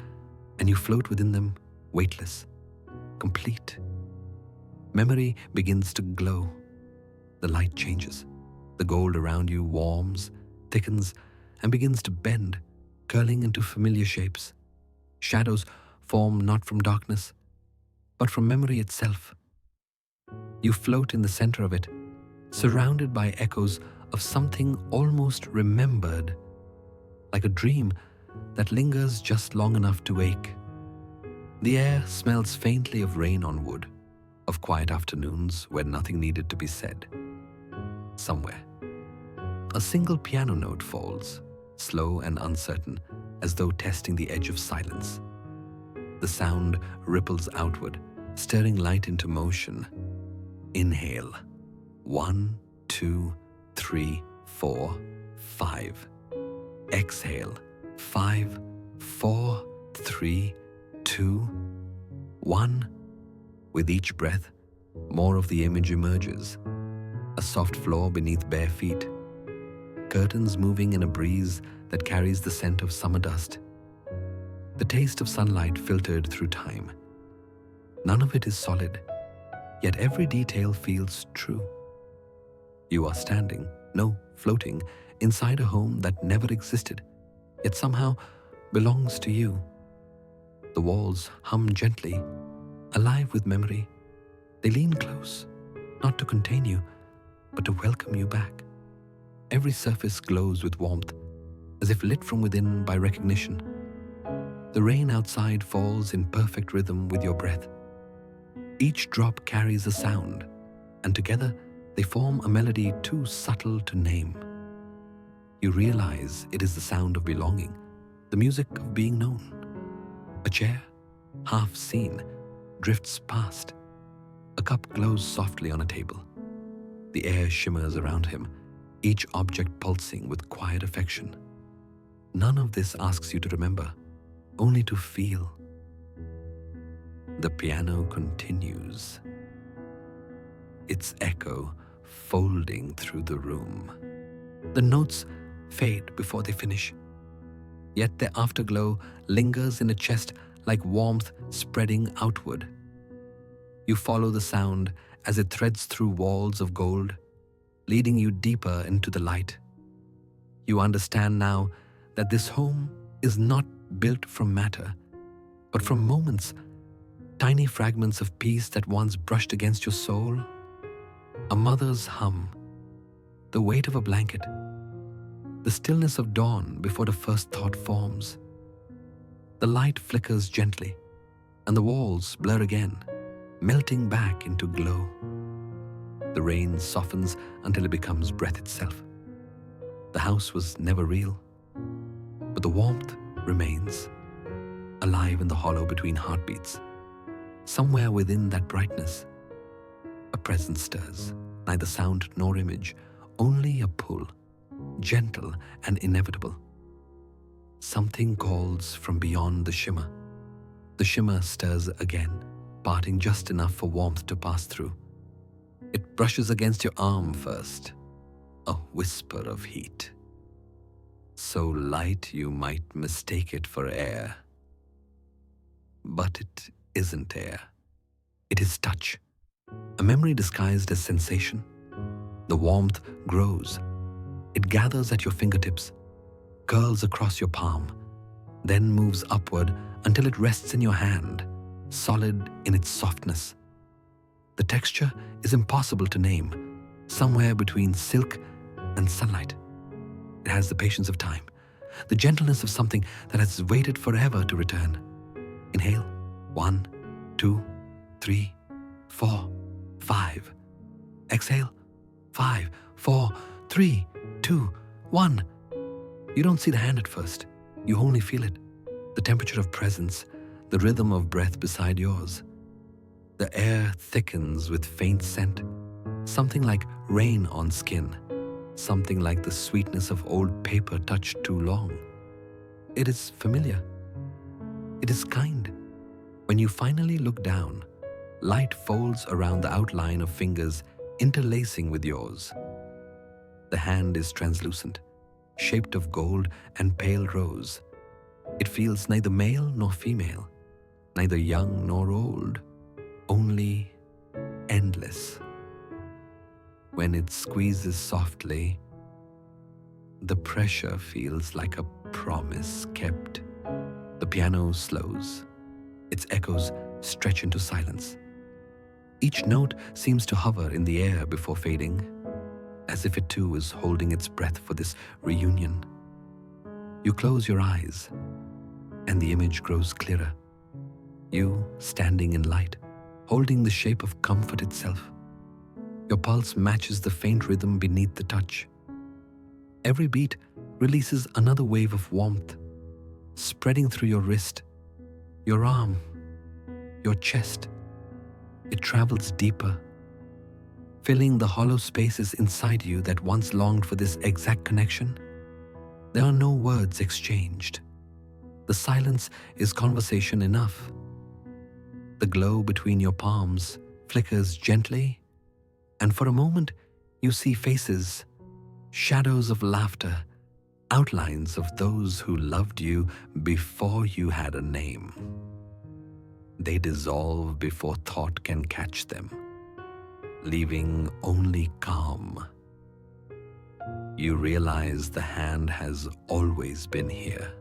and you float within them, weightless, complete. Memory begins to glow. The light changes. The gold around you warms, thickens, and begins to bend, curling into familiar shapes. Shadows form not from darkness, but from memory itself. You float in the center of it, surrounded by echoes of something almost remembered, like a dream that lingers just long enough to wake. The air smells faintly of rain on wood, of quiet afternoons where nothing needed to be said. Somewhere, a single piano note falls, slow and uncertain, as though testing the edge of silence. The sound ripples outward, stirring light into motion. Inhale. 1, 2, 3, 4, 5. Exhale. 5, 4, 3, 2, 1. With each breath, more of the image emerges. A soft floor beneath bare feet. Curtains moving in a breeze that carries the scent of summer dust. The taste of sunlight filtered through time. None of it is solid, yet every detail feels true. You are standing, no, floating, inside a home that never existed, yet somehow belongs to you. The walls hum gently, alive with memory. They lean close, not to contain you, but to welcome you back. Every surface glows with warmth, as if lit from within by recognition. The rain outside falls in perfect rhythm with your breath. Each drop carries a sound, and together they form a melody too subtle to name. You realize it is the sound of belonging, the music of being known. A chair, half seen, drifts past. A cup glows softly on a table. The air shimmers around him, each object pulsing with quiet affection. None of this asks you to remember, only to feel. The piano continues, its echo folding through the room. The notes fade before they finish, yet their afterglow lingers in a chest like warmth spreading outward. You follow the sound as it threads through walls of gold, leading you deeper into the light. You understand now that this home is not built from matter, but from moments tiny fragments of peace that once brushed against your soul, a mother's hum, the weight of a blanket, the stillness of dawn before the first thought forms. The light flickers gently, and the walls blur again, melting back into glow. The rain softens until it becomes breath itself. The house was never real, but the warmth remains, alive in the hollow between heartbeats. Somewhere within that brightness, a presence stirs, neither sound nor image, only a pull, gentle and inevitable. Something calls from beyond the shimmer. The shimmer stirs again, parting just enough for warmth to pass through. It brushes against your arm first, a whisper of heat. So light you might mistake it for air. But it isn't air. It is touch, a memory disguised as sensation. The warmth grows. It gathers at your fingertips, curls across your palm, then moves upward until it rests in your hand, solid in its softness. The texture is impossible to name, somewhere between silk and sunlight. It has the patience of time, the gentleness of something that has waited forever to return. Inhale. 1, 2, 3, 4, 5. Exhale. 5, 4, 3, 2, 1. You don't see the hand at first. You only feel it. The temperature of presence, the rhythm of breath beside yours. The air thickens with faint scent, something like rain on skin, something like the sweetness of old paper touched too long. It is familiar. It is kind. When you finally look down, light folds around the outline of fingers interlacing with yours. The hand is translucent, shaped of gold and pale rose. It feels neither male nor female, neither young nor old, only endless. When it squeezes softly, the pressure feels like a promise kept. The piano slows. Its echoes stretch into silence. Each note seems to hover in the air before fading, as if it too is holding its breath for this reunion. You close your eyes, and the image grows clearer. You standing in light, holding the shape of comfort itself. Your pulse matches the faint rhythm beneath the touch. Every beat releases another wave of warmth, spreading through your wrist, your arm, your chest. It travels deeper, filling the hollow spaces inside you that once longed for this exact connection. There are no words exchanged. The silence is conversation enough. The glow between your palms flickers gently, and for a moment you see faces, shadows of laughter, outlines of those who loved you before you had a name. They dissolve before thought can catch them, leaving only calm. You realize the hand has always been here,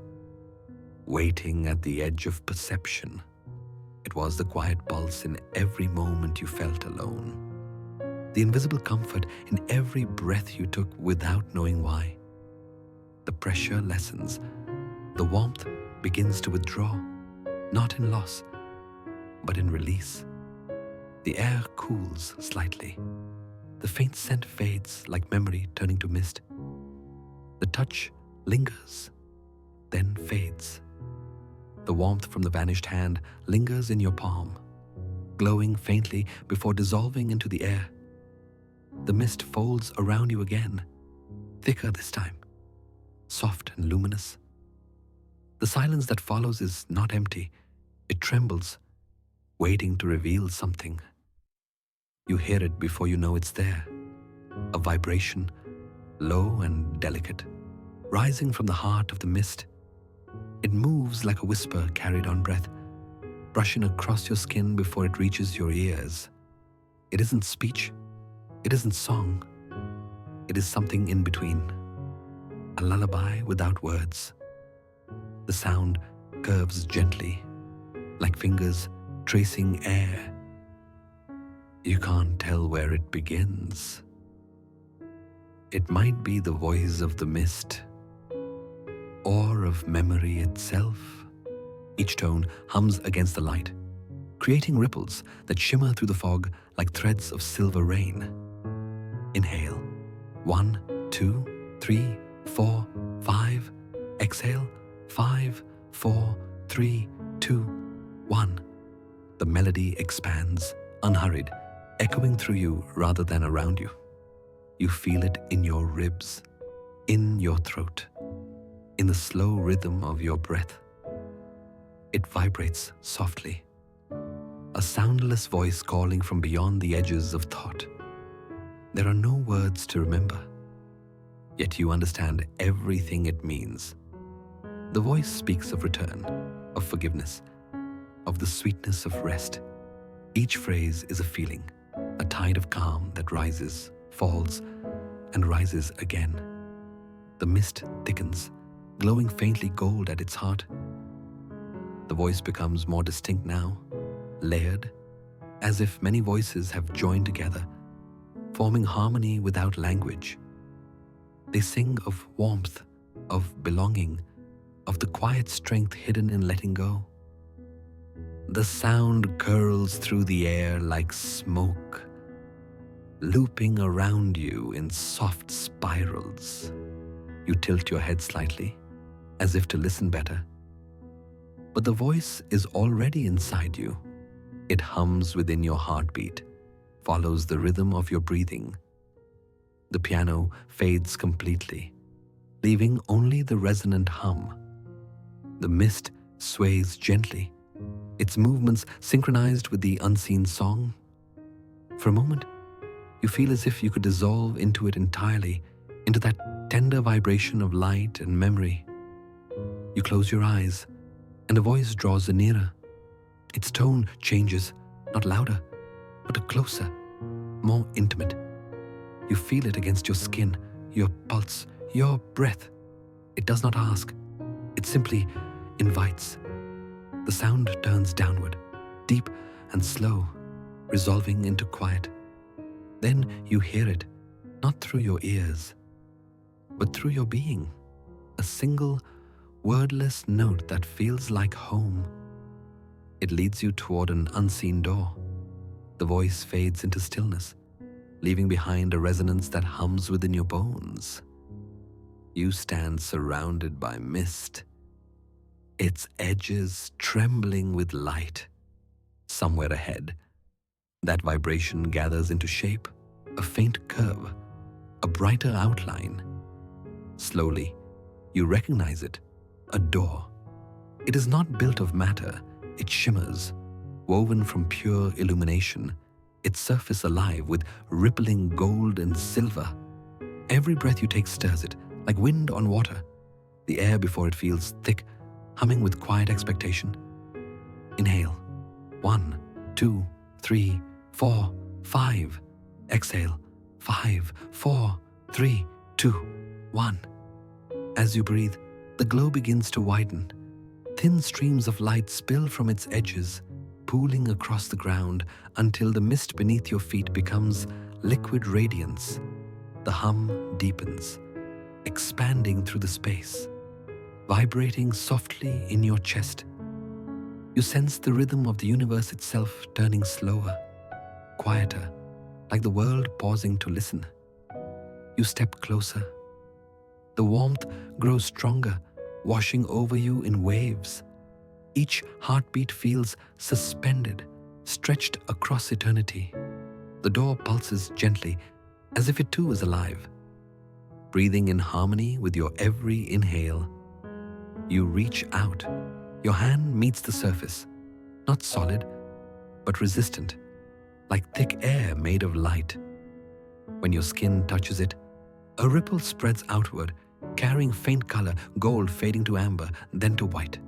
waiting at the edge of perception. It was the quiet pulse in every moment you felt alone, the invisible comfort in every breath you took without knowing why. The pressure lessens. The warmth begins to withdraw, not in loss, but in release. The air cools slightly. The faint scent fades like memory turning to mist. The touch lingers, then fades. The warmth from the vanished hand lingers in your palm, glowing faintly before dissolving into the air. The mist folds around you again, thicker this time, soft and luminous. The silence that follows is not empty. It trembles, waiting to reveal something. You hear it before you know it's there. A vibration, low and delicate, rising from the heart of the mist. It moves like a whisper carried on breath, brushing across your skin before it reaches your ears. It isn't speech. It isn't song. It is something in between. A lullaby without words. The sound curves gently, like fingers tracing air. You can't tell where it begins. It might be the voice of the mist, or of memory itself. Each tone hums against the light, creating ripples that shimmer through the fog like threads of silver rain. Inhale. 1, 2, 3, 4, 5. Exhale. 5, 4, 3, 2, 1. The melody expands, unhurried, echoing through you rather than around you. You feel it in your ribs, in your throat, in the slow rhythm of your breath. It vibrates softly, a soundless voice calling from beyond the edges of thought. There are no words to remember, yet you understand everything it means. The voice speaks of return, of forgiveness, of the sweetness of rest. Each phrase is a feeling, a tide of calm that rises, falls, and rises again. The mist thickens, glowing faintly gold at its heart. The voice becomes more distinct now, layered, as if many voices have joined together, forming harmony without language. They sing of warmth, of belonging, of the quiet strength hidden in letting go. The sound curls through the air like smoke, looping around you in soft spirals. You tilt your head slightly, as if to listen better. But the voice is already inside you. It hums within your heartbeat, follows the rhythm of your breathing. The piano fades completely, leaving only the resonant hum. The mist sways gently, its movements synchronized with the unseen song. For a moment, you feel as if you could dissolve into it entirely, into that tender vibration of light and memory. You close your eyes, and a voice draws nearer. Its tone changes, not louder, but closer, more intimate. You feel it against your skin, your pulse, your breath. It does not ask. It simply invites. The sound turns downward, deep and slow, resolving into quiet. Then you hear it, not through your ears, but through your being. A single, wordless note that feels like home. It leads you toward an unseen door. The voice fades into stillness, leaving behind a resonance that hums within your bones. You stand surrounded by mist, its edges trembling with light. Somewhere ahead, that vibration gathers into shape, a faint curve, a brighter outline. Slowly, you recognize it, a door. It is not built of matter, it shimmers, woven from pure illumination, its surface alive with rippling gold and silver. Every breath you take stirs it, like wind on water, the air before it feels thick, humming with quiet expectation. Inhale. 1, 2, 3, 4, 5. Exhale. 5, 4, 3, 2, 1. As you breathe, the glow begins to widen. Thin streams of light spill from its edges, pooling across the ground until the mist beneath your feet becomes liquid radiance. The hum deepens, expanding through the space, vibrating softly in your chest. You sense the rhythm of the universe itself turning slower, quieter, like the world pausing to listen. You step closer. The warmth grows stronger, washing over you in waves. Each heartbeat feels suspended, stretched across eternity. The door pulses gently, as if it too is alive. Breathing in harmony with your every inhale, you reach out. Your hand meets the surface, not solid, but resistant, like thick air made of light. When your skin touches it, a ripple spreads outward, carrying faint color, gold fading to amber, then to white.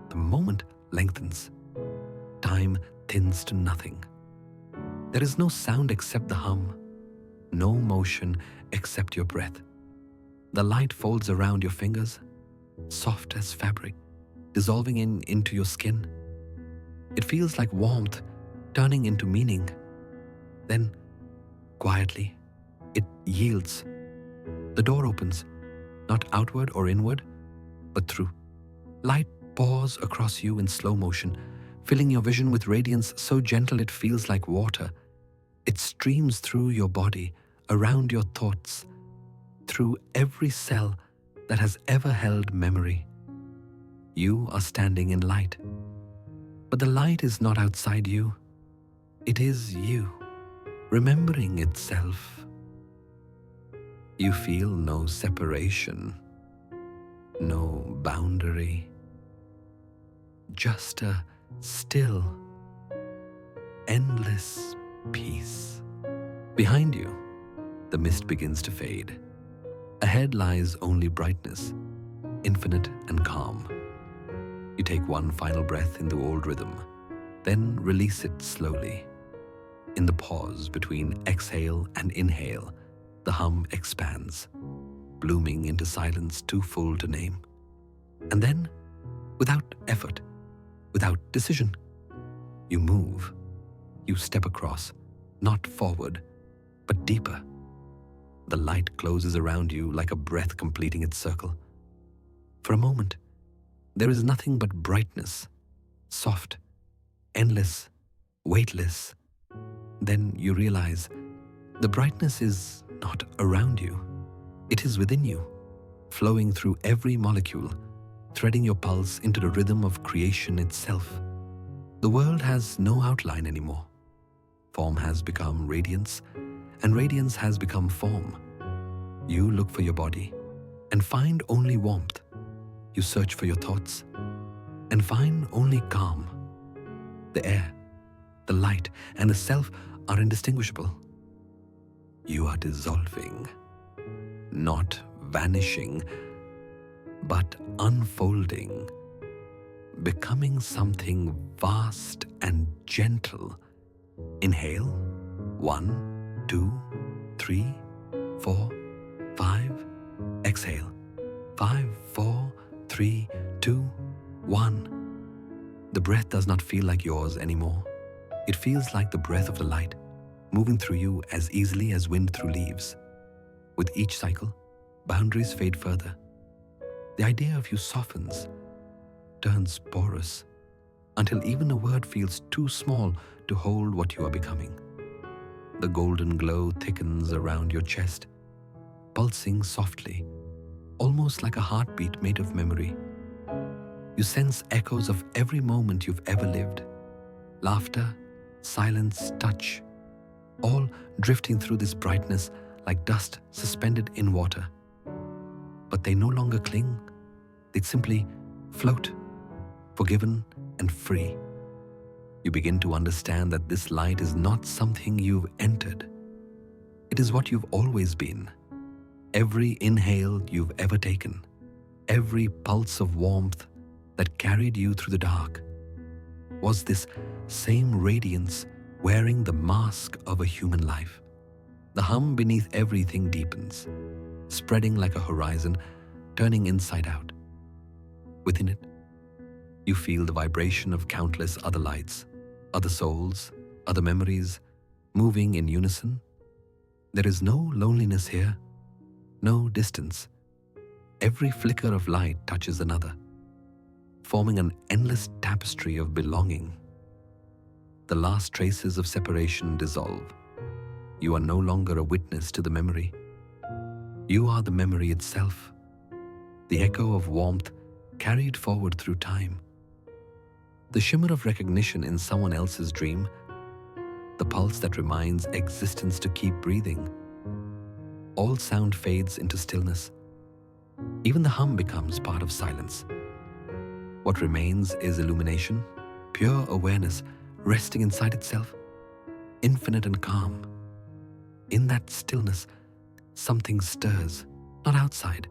The moment lengthens. Time thins to nothing. There is no sound except the hum, no motion except your breath. The light folds around your fingers, soft as fabric, dissolving into your skin. It feels like warmth turning into meaning. Then, quietly, it yields. The door opens, not outward or inward, but through. Light pours across you in slow motion, filling your vision with radiance so gentle it feels like water. It streams through your body, around your thoughts, through every cell that has ever held memory. You are standing in light. But the light is not outside you. It is you, remembering itself. You feel no separation, no boundary, just a still, endless peace. Behind you, the mist begins to fade. Ahead lies only brightness, infinite and calm. You take one final breath in the old rhythm, then release it slowly. In the pause between exhale and inhale, the hum expands, blooming into silence too full to name. And then, without effort, without decision, you move. You step across, not forward, but deeper. The light closes around you like a breath completing its circle. For a moment, there is nothing but brightness, soft, endless, weightless. Then you realize the brightness is not around you. It is within you, flowing through every molecule, threading your pulse into the rhythm of creation itself. The world has no outline anymore. Form has become radiance, and radiance has become form. You look for your body and find only warmth. You search for your thoughts and find only calm. The air, the light, and the self are indistinguishable. You are dissolving, not vanishing, but unfolding, becoming something vast and gentle. Inhale, 1, 2, 3, 4, 5. Exhale, 5, 4, 3, 2, 1. The breath does not feel like yours anymore. It feels like the breath of the light, moving through you as easily as wind through leaves. With each cycle, boundaries fade further. The idea of you softens, turns porous, until even a word feels too small to hold what you are becoming. The golden glow thickens around your chest, pulsing softly, almost like a heartbeat made of memory. You sense echoes of every moment you've ever lived. Laughter, silence, touch, all drifting through this brightness like dust suspended in water. But they no longer cling. They simply float, forgiven and free. You begin to understand that this light is not something you've entered. It is what you've always been. Every inhale you've ever taken, every pulse of warmth that carried you through the dark, was this same radiance wearing the mask of a human life. The hum beneath everything deepens, spreading like a horizon, turning inside out. Within it, you feel the vibration of countless other lights, other souls, other memories, moving in unison. There is no loneliness here, no distance. Every flicker of light touches another, forming an endless tapestry of belonging. The last traces of separation dissolve. You are no longer a witness to the memory. You are the memory itself, the echo of warmth carried forward through time. The shimmer of recognition in someone else's dream, the pulse that reminds existence to keep breathing. All sound fades into stillness. Even the hum becomes part of silence. What remains is illumination, pure awareness resting inside itself, infinite and calm. In that stillness, something stirs, not outside,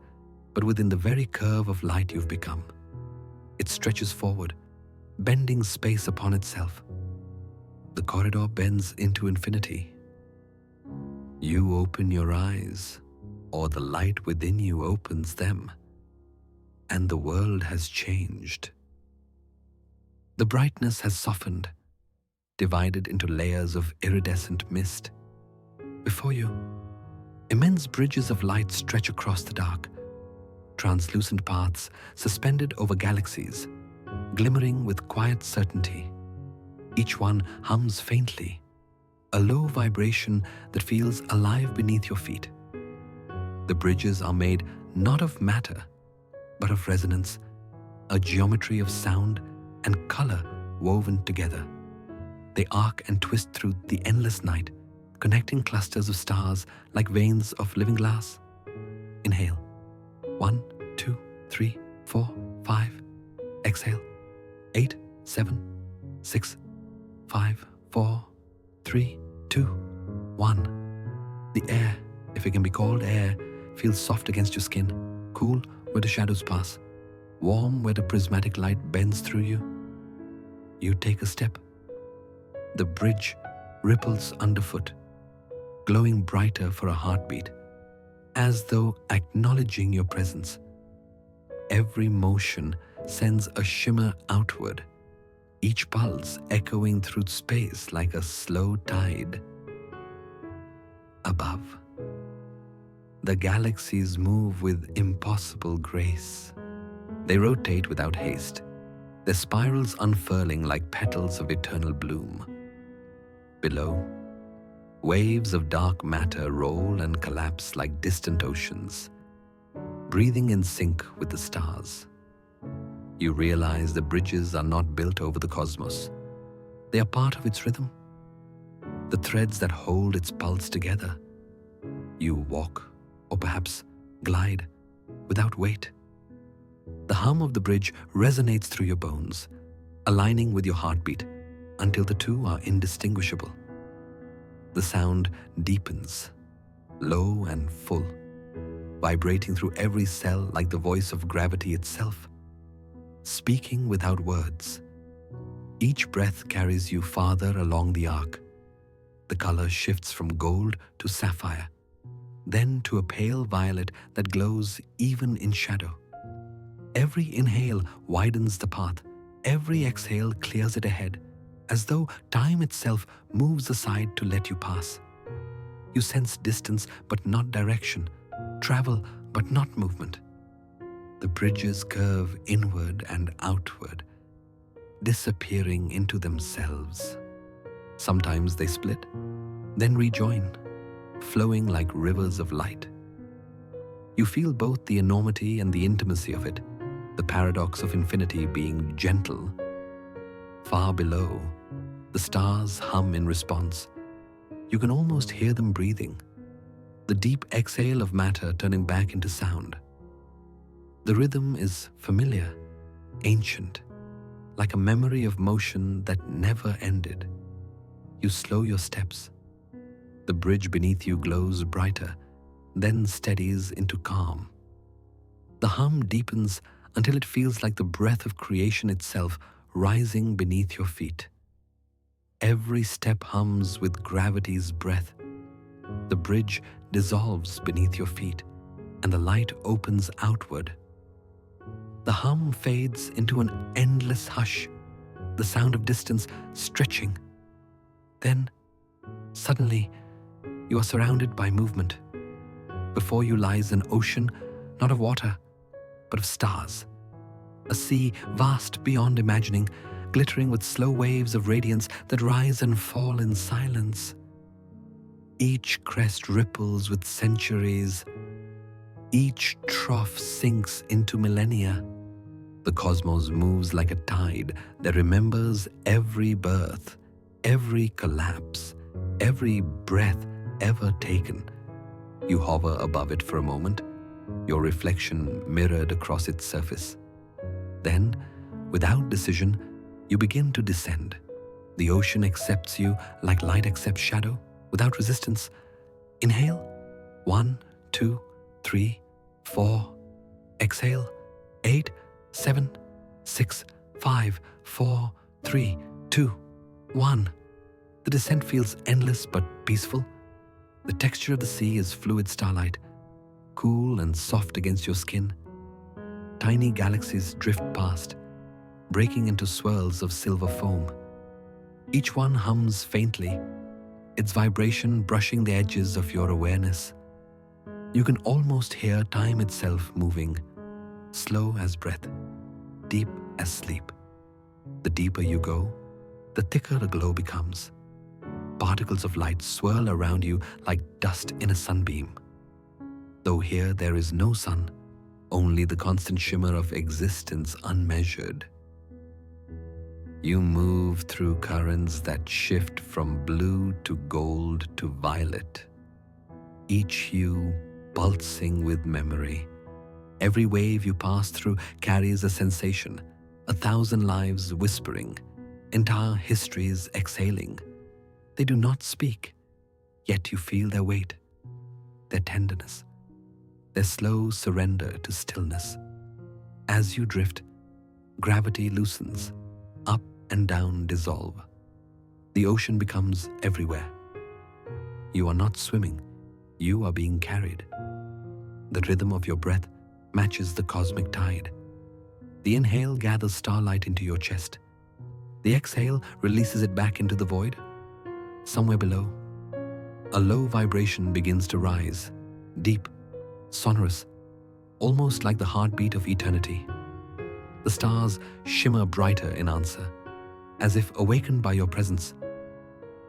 but within the very curve of light you've become. It stretches forward, bending space upon itself. The corridor bends into infinity. You open your eyes, or the light within you opens them, and the world has changed. The brightness has softened, divided into layers of iridescent mist. Before you, immense bridges of light stretch across the dark, translucent paths suspended over galaxies, glimmering with quiet certainty. Each one hums faintly, a low vibration that feels alive beneath your feet. The bridges are made not of matter, but of resonance, a geometry of sound and color woven together. They arc and twist through the endless night, connecting clusters of stars like veins of living glass. Inhale. 1, 2, 3, 4, 5. Exhale. 8, 7, 6, 5, 4, 3, 2, 1. The air, if it can be called air, feels soft against your skin, cool where the shadows pass, warm where the prismatic light bends through you. You take a step. The bridge ripples underfoot, glowing brighter for a heartbeat, as though acknowledging your presence. Every motion sends a shimmer outward, each pulse echoing through space like a slow tide. Above, the galaxies move with impossible grace. They rotate without haste, their spirals unfurling like petals of eternal bloom. Below, waves of dark matter roll and collapse like distant oceans, breathing in sync with the stars. You realize the bridges are not built over the cosmos. They are part of its rhythm, the threads that hold its pulse together. You walk, or perhaps glide, without weight. The hum of the bridge resonates through your bones, aligning with your heartbeat until the two are indistinguishable. The sound deepens, low and full, vibrating through every cell like the voice of gravity itself, speaking without words. Each breath carries you farther along the arc. The color shifts from gold to sapphire, then to a pale violet that glows even in shadow. Every inhale widens the path, every exhale clears it ahead, as though time itself moves aside to let you pass. You sense distance but not direction, travel but not movement. The bridges curve inward and outward, disappearing into themselves. Sometimes they split, then rejoin, flowing like rivers of light. You feel both the enormity and the intimacy of it, the paradox of infinity being gentle. Far below, the stars hum in response. You can almost hear them breathing, the deep exhale of matter turning back into sound. The rhythm is familiar, ancient, like a memory of motion that never ended. You slow your steps. The bridge beneath you glows brighter, then steadies into calm. The hum deepens until it feels like the breath of creation itself rising beneath your feet. Every step hums with gravity's breath. The bridge dissolves beneath your feet, and the light opens outward. The hum fades into an endless hush, the sound of distance stretching. Then, suddenly, you are surrounded by movement. Before you lies an ocean, not of water, but of stars. A sea vast beyond imagining, glittering with slow waves of radiance that rise and fall in silence. Each crest ripples with centuries. Each trough sinks into millennia. The cosmos moves like a tide that remembers every birth, every collapse, every breath ever taken. You hover above it for a moment, your reflection mirrored across its surface. Then, without decision, you begin to descend. The ocean accepts you like light accepts shadow, without resistance. Inhale. 1, 2, 3, 4. Exhale. 8, 7, 6, 5, 4, 3, 2, 1. The descent feels endless but peaceful. The texture of the sea is fluid starlight, cool and soft against your skin. Tiny galaxies drift past, breaking into swirls of silver foam. Each one hums faintly, its vibration brushing the edges of your awareness. You can almost hear time itself moving, slow as breath, deep as sleep. The deeper you go, the thicker the glow becomes. Particles of light swirl around you like dust in a sunbeam. Though here there is no sun, only the constant shimmer of existence unmeasured. You move through currents that shift from blue to gold to violet, each hue pulsing with memory. Every wave you pass through carries a sensation, 1,000 lives whispering, entire histories exhaling. They do not speak, yet you feel their weight, their tenderness, their slow surrender to stillness. As you drift, gravity loosens, up and down dissolve. The ocean becomes everywhere. You are not swimming, you are being carried. The rhythm of your breath matches the cosmic tide. The inhale gathers starlight into your chest. The exhale releases it back into the void. Somewhere below, a low vibration begins to rise, deep, sonorous, almost like the heartbeat of eternity. The stars shimmer brighter in answer, as if awakened by your presence.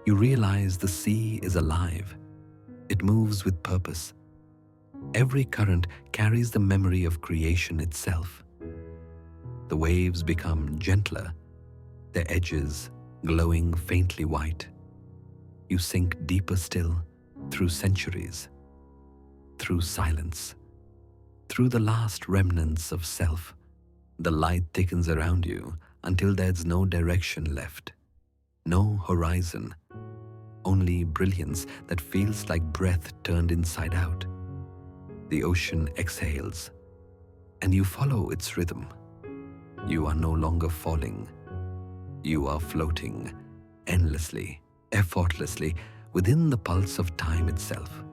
You realize the sea is alive. It moves with purpose. Every current carries the memory of creation itself. The waves become gentler, their edges glowing faintly white. You sink deeper still, through centuries, through silence, through the last remnants of self. The light thickens around you until there's no direction left, no horizon, only brilliance that feels like breath turned inside out. The ocean exhales, and you follow its rhythm. You are no longer falling. You are floating endlessly, effortlessly, within the pulse of time itself.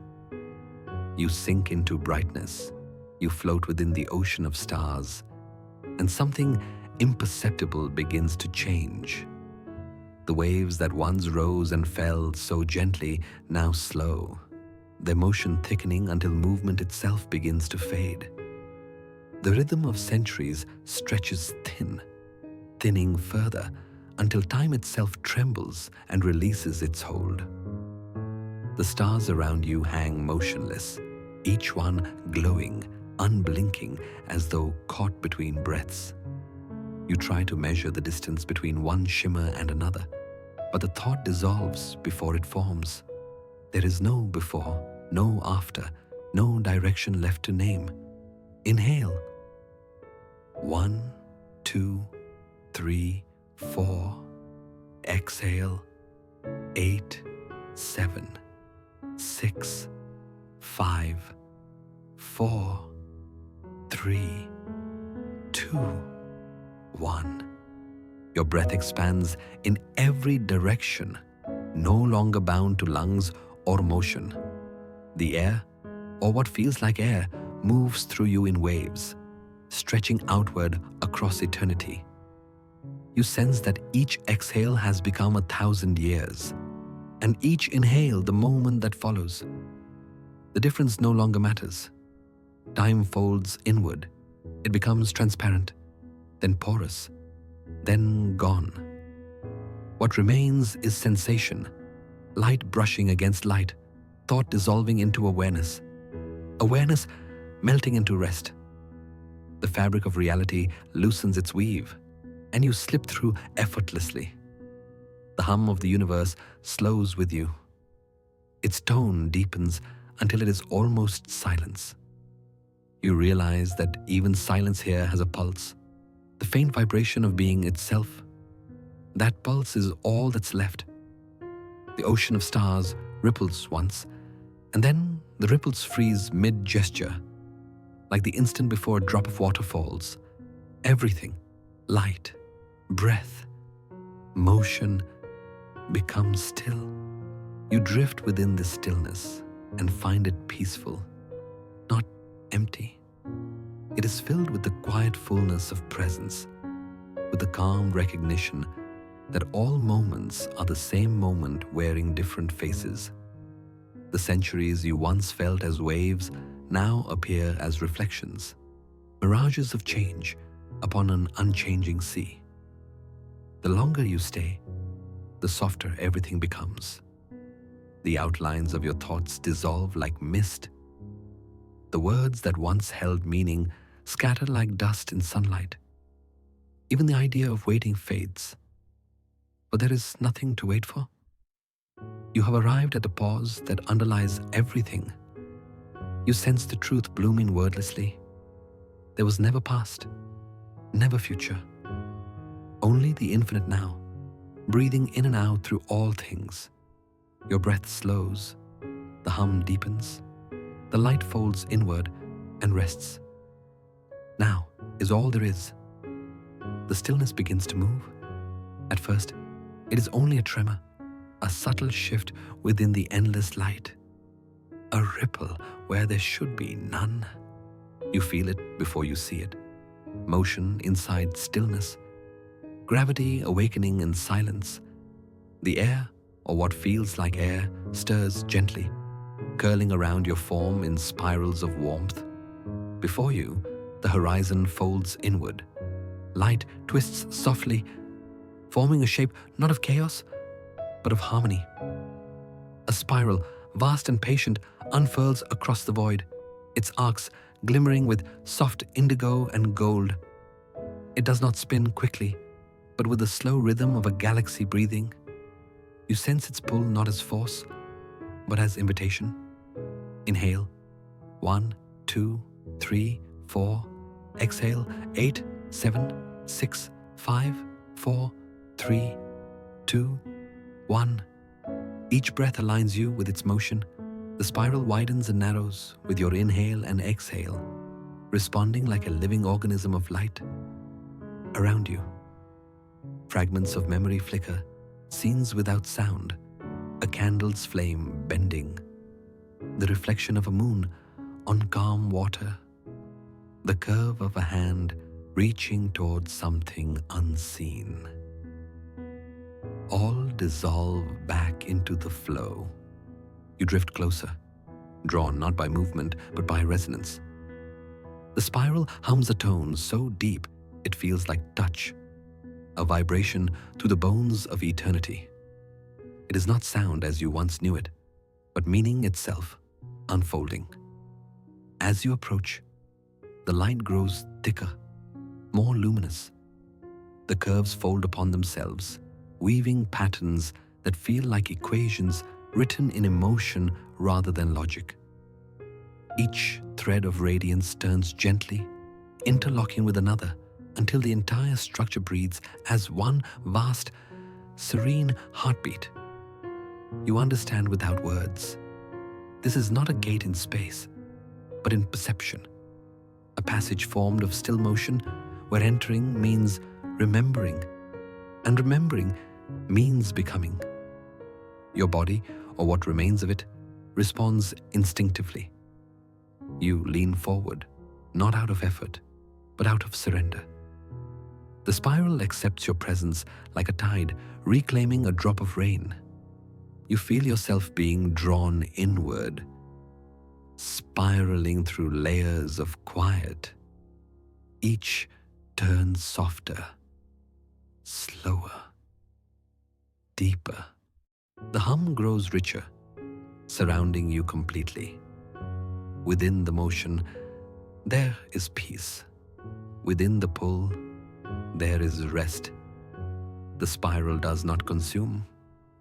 You sink into brightness. You float within the ocean of stars, and something imperceptible begins to change. The waves that once rose and fell so gently now slow, their motion thickening until movement itself begins to fade. The rhythm of centuries stretches thin, thinning further until time itself trembles and releases its hold. The stars around you hang motionless, each one glowing, unblinking, as though caught between breaths. You try to measure the distance between one shimmer and another, but the thought dissolves before it forms. There is no before, no after, no direction left to name. Inhale. 1, 2, 3, 4. Exhale. 8, 7, 6, 5, 4, 3, 2, 1. Your breath expands in every direction, no longer bound to lungs or motion. The air, or what feels like air, moves through you in waves, stretching outward across eternity. You sense that each exhale has become 1,000 years, and each inhale the moment that follows. The difference no longer matters. Time folds inward. It becomes transparent, then porous, then gone. What remains is sensation, light brushing against light, thought dissolving into awareness, awareness melting into rest. The fabric of reality loosens its weave, and you slip through effortlessly. The hum of the universe slows with you. Its tone deepens until it is almost silence. You realize that even silence here has a pulse, the faint vibration of being itself. That pulse is all that's left. The ocean of stars ripples once, and then the ripples freeze mid-gesture, like the instant before a drop of water falls. Everything, light, breath, motion, becomes still. You drift within this stillness and find it peaceful, not empty. It is filled with the quiet fullness of presence. with the calm recognition that all moments are the same moment wearing different faces. The centuries you once felt as waves now appear as reflections, mirages of change upon an unchanging sea. The longer you stay, the softer everything becomes. The outlines of your thoughts dissolve like mist. The words that once held meaning scatter like dust in sunlight. Even the idea of waiting fades. But there is nothing to wait for. You have arrived at the pause that underlies everything. You sense the truth blooming wordlessly. There was never past, never future. Only the infinite now, breathing in and out through all things. Your breath slows, the hum deepens, the light folds inward and rests. Now is all there is. The stillness begins to move. At first, it is only a tremor, a subtle shift within the endless light, a ripple where there should be none. You feel it before you see it. Motion inside stillness, gravity awakening in silence. The air, or what feels like air, stirs gently, curling around your form in spirals of warmth. Before you, the horizon folds inward. Light twists softly, forming a shape not of chaos, but of harmony. A spiral, vast and patient, unfurls across the void, its arcs glimmering with soft indigo and gold. It does not spin quickly, but with the slow rhythm of a galaxy breathing. You sense its pull not as force, but as invitation. Inhale, 1, 2, 3, 4. Exhale, 8, 7, 6, 5, 4, 3, 2, 1. Each breath aligns you with its motion. The spiral widens and narrows with your inhale and exhale, responding like a living organism of light. Around you, fragments of memory flicker, scenes without sound, a candle's flame bending, the reflection of a moon on calm water, the curve of a hand reaching towards something unseen. All dissolve back into the flow. You drift closer, drawn not by movement but by resonance. The spiral hums a tone so deep it feels like touch, a vibration through the bones of eternity. It is not sound as you once knew it, but meaning itself, unfolding. As you approach, the light grows thicker, more luminous. The curves fold upon themselves, weaving patterns that feel like equations written in emotion rather than logic. Each thread of radiance turns gently, interlocking with another, until the entire structure breathes as one vast, serene heartbeat. You understand without words. This is not a gate in space, but in perception. A passage formed of still motion where entering means remembering, and remembering means becoming. Your body, or what remains of it, responds instinctively. You lean forward, not out of effort, but out of surrender. The spiral accepts your presence like a tide, reclaiming a drop of rain. You feel yourself being drawn inward, spiraling through layers of quiet. Each turns softer, slower, deeper. The hum grows richer, surrounding you completely. Within the motion, there is peace. Within the pull, there is rest. The spiral does not consume,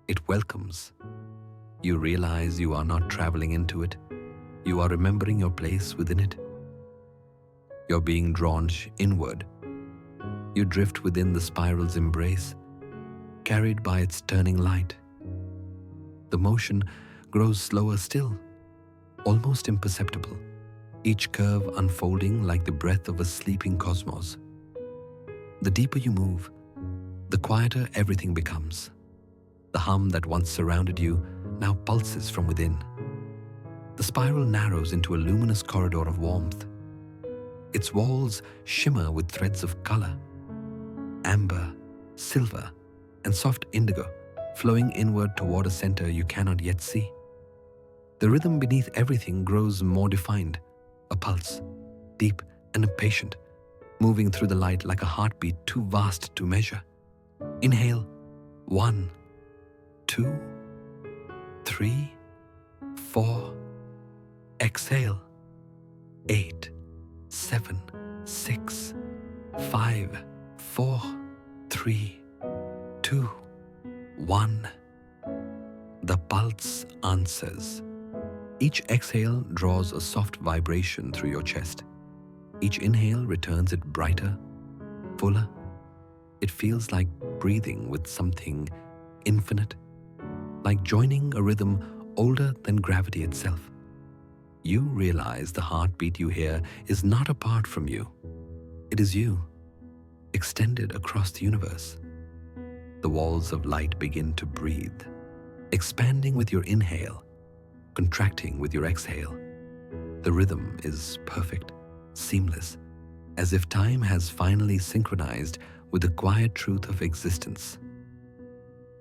it welcomes. You realize you are not traveling into it, you are remembering your place within it. You're being drawn inward. You drift within the spiral's embrace, carried by its turning light. The motion grows slower still, almost imperceptible, each curve unfolding like the breath of a sleeping cosmos. The deeper you move, the quieter everything becomes. The hum that once surrounded you now pulses from within. The spiral narrows into a luminous corridor of warmth. Its walls shimmer with threads of color. amber, silver, and soft indigo, flowing inward toward a center you cannot yet see. The rhythm beneath everything grows more defined, a pulse, deep and impatient, moving through the light like a heartbeat too vast to measure. Inhale, 1, 2, 3, 4. Exhale, 8, 7, 6, 5, 4, 3, 2, 1. The pulse answers. Each exhale draws a soft vibration through your chest. Each inhale returns it brighter, fuller. It feels like breathing with something infinite, like joining a rhythm older than gravity itself. You realize the heartbeat you hear is not apart from you. It is you, extended across the universe. The walls of light begin to breathe, expanding with your inhale, contracting with your exhale. The rhythm is perfect, seamless, as if time has finally synchronized with the quiet truth of existence.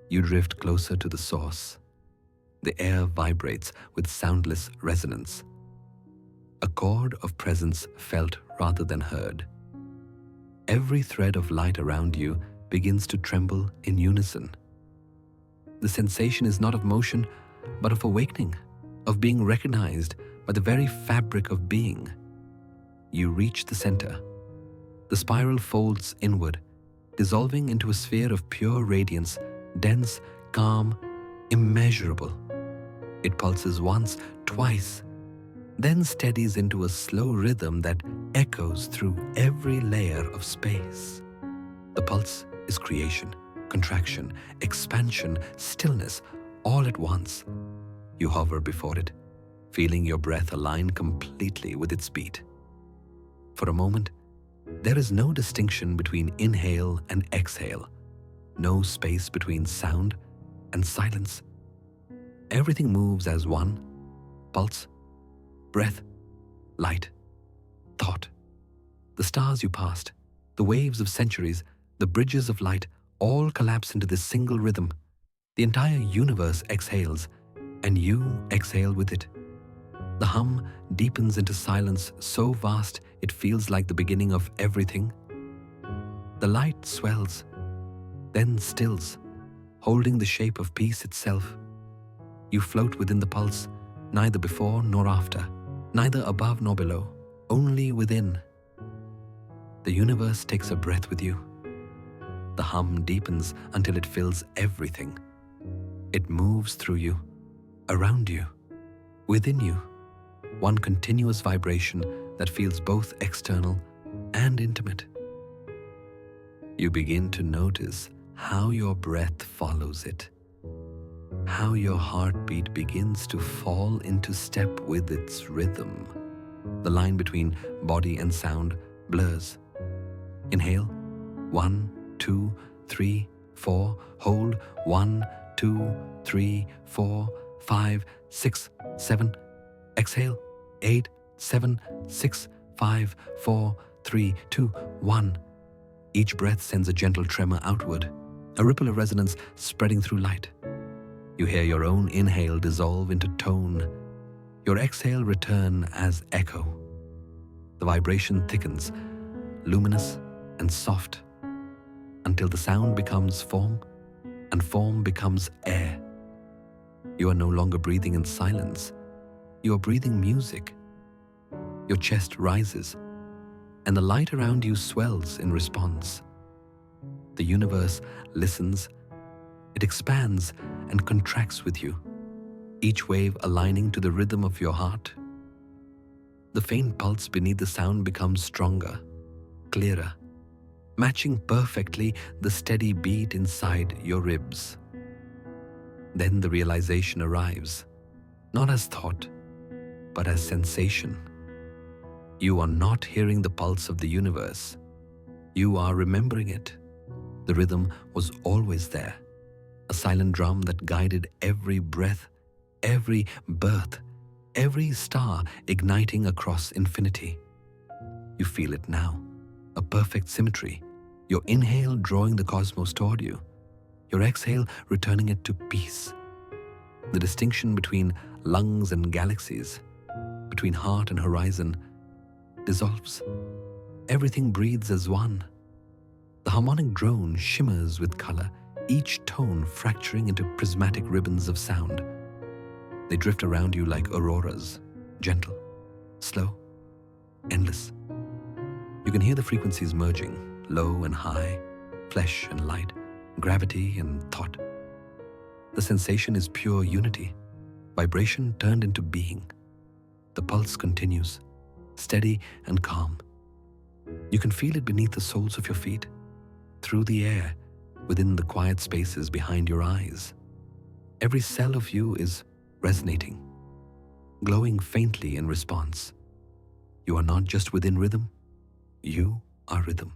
You drift closer to the source. The air vibrates with soundless resonance, a chord of presence felt rather than heard. Every thread of light around you begins to tremble in unison. The sensation is not of motion, but of awakening, of being recognized by the very fabric of being. You reach the center. The spiral folds inward, dissolving into a sphere of pure radiance, dense, calm, immeasurable. It pulses once, twice, then steadies into a slow rhythm that echoes through every layer of space. The pulse is creation, contraction, expansion, stillness, all at once. You hover before it, feeling your breath align completely with its beat. For a moment, there is no distinction between inhale and exhale, no space between sound and silence. Everything moves as one: pulse, breath, light, thought. The stars you passed, the waves of centuries, the bridges of light, all collapse into this single rhythm. The entire universe exhales, and you exhale with it. The hum deepens into silence so vast it feels like the beginning of everything. The light swells, then stills, holding the shape of peace itself. You float within the pulse, neither before nor after, neither above nor below, only within. The universe takes a breath with you. The hum deepens until it fills everything. It moves through you, around you, within you, one continuous vibration that feels both external and intimate. You begin to notice how your breath follows it, how your heartbeat begins to fall into step with its rhythm. The line between body and sound blurs. Inhale, 1, 2, 3, 4. Hold, 1, 2, 3, 4, 5, 6, 7. Exhale, 8, 7, 6, 5, 4, 3, 2, 1. Each breath sends a gentle tremor outward, a ripple of resonance spreading through light. You hear your own inhale dissolve into tone, your exhale return as echo. The vibration thickens, luminous and soft, until the sound becomes form, and form becomes air. You are no longer breathing in silence. You are breathing music. Your chest rises, and the light around you swells in response. The universe listens. It expands and contracts with you, each wave aligning to the rhythm of your heart. The faint pulse beneath the sound becomes stronger, clearer, matching perfectly the steady beat inside your ribs. Then the realization arrives, not as thought, but as sensation. You are not hearing the pulse of the universe. You are remembering it. The rhythm was always there, a silent drum that guided every breath, every birth, every star igniting across infinity. You feel it now, a perfect symmetry, Your inhale drawing the cosmos toward you, your exhale returning it to peace. The distinction between lungs and galaxies, between heart and horizon, dissolves. Everything breathes as one. The harmonic drone shimmers with color, each tone fracturing into prismatic ribbons of sound. They drift around you like auroras, gentle, slow, endless. You can hear the frequencies merging, low and high, flesh and light, gravity and thought. The sensation is pure unity, vibration turned into being. The pulse continues, steady and calm. You can feel it beneath the soles of your feet, through the air, within the quiet spaces behind your eyes. Every cell of you is resonating, glowing faintly in response. You are not just within rhythm, you are rhythm.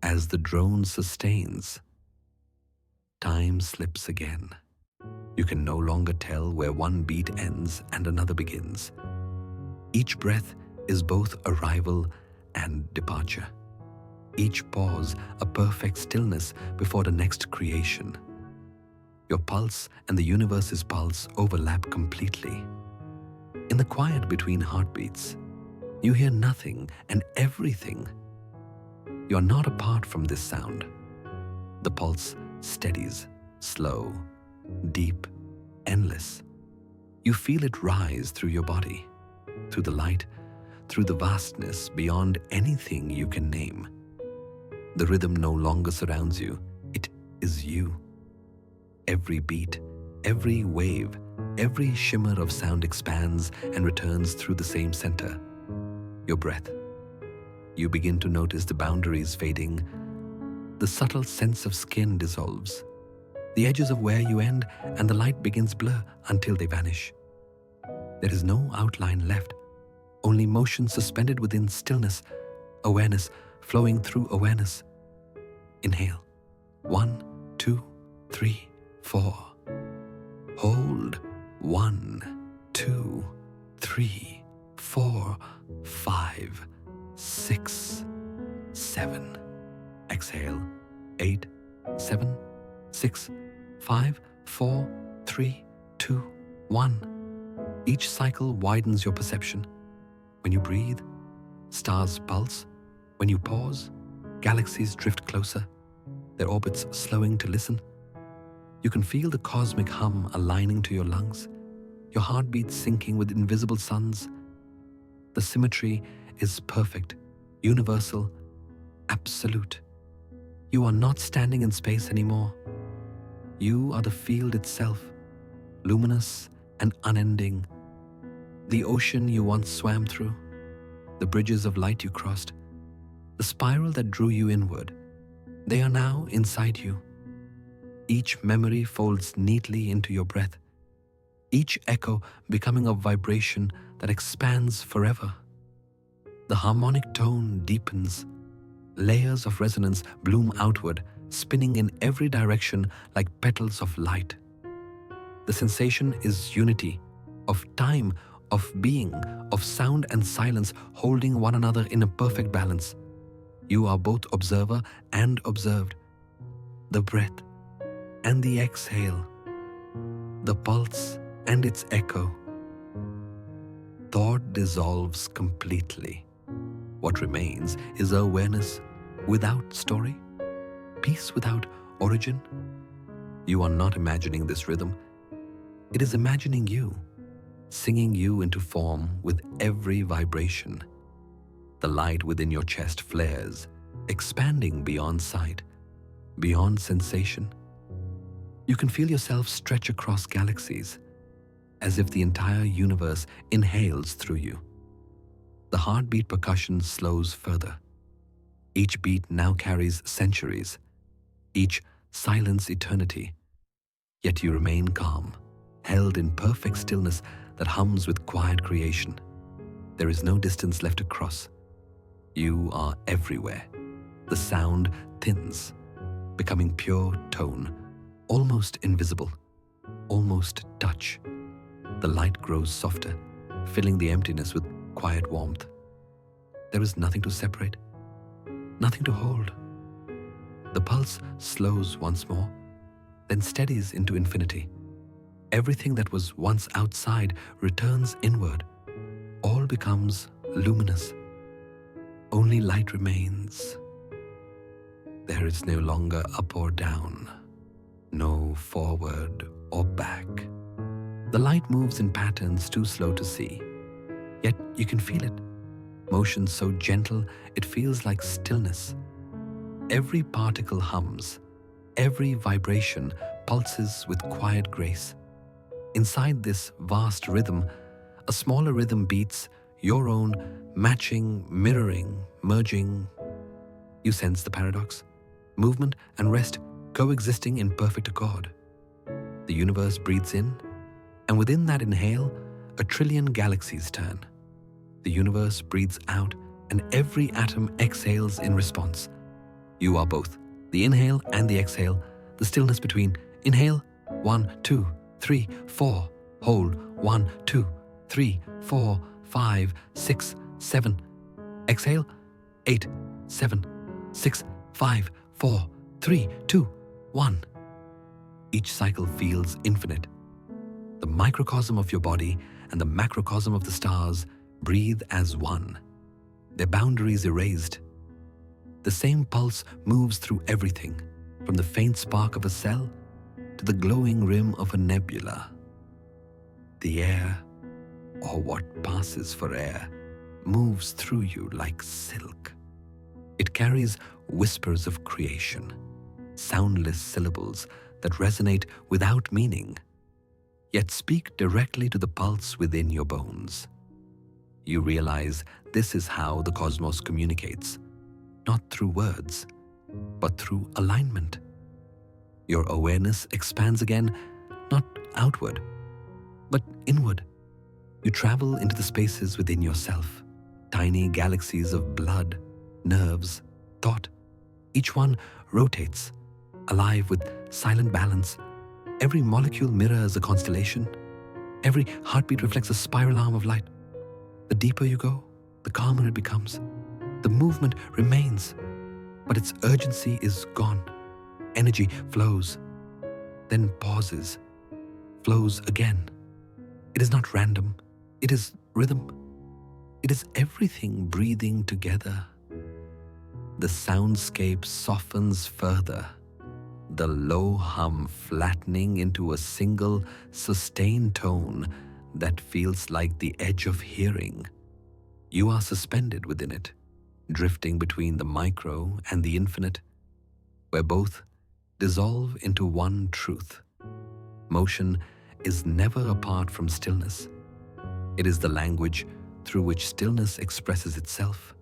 As the drone sustains, time slips again. You can no longer tell where one beat ends and another begins. Each breath is both arrival and departure. Each pause a perfect stillness before the next creation. Your pulse and the universe's pulse overlap completely. In the quiet between heartbeats, you hear nothing and everything. You are not apart from this sound. The pulse steadies, slow, deep, endless. You feel it rise through your body, through the light, through the vastness beyond anything you can name. The rhythm no longer surrounds you, it is you. Every beat, every wave, every shimmer of sound expands and returns through the same center, your breath. You begin to notice the boundaries fading. The subtle sense of skin dissolves. The edges of where you end and the light begins blur until they vanish. There is no outline left, only motion suspended within stillness, awareness flowing through awareness. Inhale. 1, 2, 3, 4. Hold. 1, 2, 3, 4, 5, 6, 7. Exhale. 8, 7, 6, 5, 4, 3, 2, 1. Each cycle widens your perception. When you breathe, stars pulse. When you pause, galaxies drift closer, their orbits slowing to listen. You can feel the cosmic hum aligning to your lungs, your heartbeat syncing with invisible suns. The symmetry is perfect, universal, absolute. You are not standing in space anymore. You are the field itself, luminous and unending. The ocean you once swam through, the bridges of light you crossed, the spiral that drew you inward, they are now inside you. Each memory folds neatly into your breath, each echo becoming a vibration that expands forever. The harmonic tone deepens, layers of resonance bloom outward, spinning in every direction like petals of light. The sensation is unity, of time, of being, of sound and silence holding one another in a perfect balance. You are both observer and observed. The breath and the exhale, the pulse and its echo. Thought dissolves completely. What remains is awareness without story, peace without origin. You are not imagining this rhythm. It is imagining you, singing you into form with every vibration. The light within your chest flares, expanding beyond sight, beyond sensation. You can feel yourself stretch across galaxies, as if the entire universe inhales through you. The heartbeat percussion slows further. Each beat now carries centuries, each silence eternity. Yet you remain calm, held in perfect stillness that hums with quiet creation. There is no distance left to cross. You are everywhere. The sound thins, becoming pure tone, almost invisible, almost touch. The light grows softer, filling the emptiness with quiet warmth. There is nothing to separate, nothing to hold, The pulse slows once more, then steadies into infinity. Everything that was once outside returns inward. All becomes luminous. Only light remains. There is no longer up or down, no forward or back. The light moves in patterns too slow to see, yet you can feel it. Motion so gentle it feels like stillness. Every particle hums, every vibration pulses with quiet grace. Inside this vast rhythm, a smaller rhythm beats, your own, matching, mirroring, merging. You sense the paradox, movement and rest coexisting in perfect accord. The universe breathes in, and within that inhale, 1 trillion galaxies turn. The universe breathes out, and every atom exhales in response. You are both, the inhale and the exhale, the stillness between. Inhale, 1, 2, 3, 4. Hold, 1, 2, 3, 4, 5, 6, 7. Exhale, 8, 7, 6, 5, 4, 3, 2, 1. Each cycle feels infinite. The microcosm of your body and the macrocosm of the stars breathe as one, their boundaries erased. The same pulse moves through everything, from the faint spark of a cell to the glowing rim of a nebula. The air, or what passes for air, moves through you like silk. It carries whispers of creation, soundless syllables that resonate without meaning, yet speak directly to the pulse within your bones. You realize this is how the cosmos communicates, not through words, but through alignment. Your awareness expands again, not outward, but inward. You travel into the spaces within yourself, tiny galaxies of blood, nerves, thought. Each one rotates, alive with silent balance. Every molecule mirrors a constellation. Every heartbeat reflects a spiral arm of light. The deeper you go, the calmer it becomes. The movement remains, but its urgency is gone. Energy flows, then pauses, flows again. It is not random. It is rhythm. It is everything breathing together. The soundscape softens further, the low hum flattening into a single, sustained tone that feels like the edge of hearing. You are suspended within it, drifting between the micro and the infinite, where both dissolve into one truth. Motion is never apart from stillness. It is the language through which stillness expresses itself.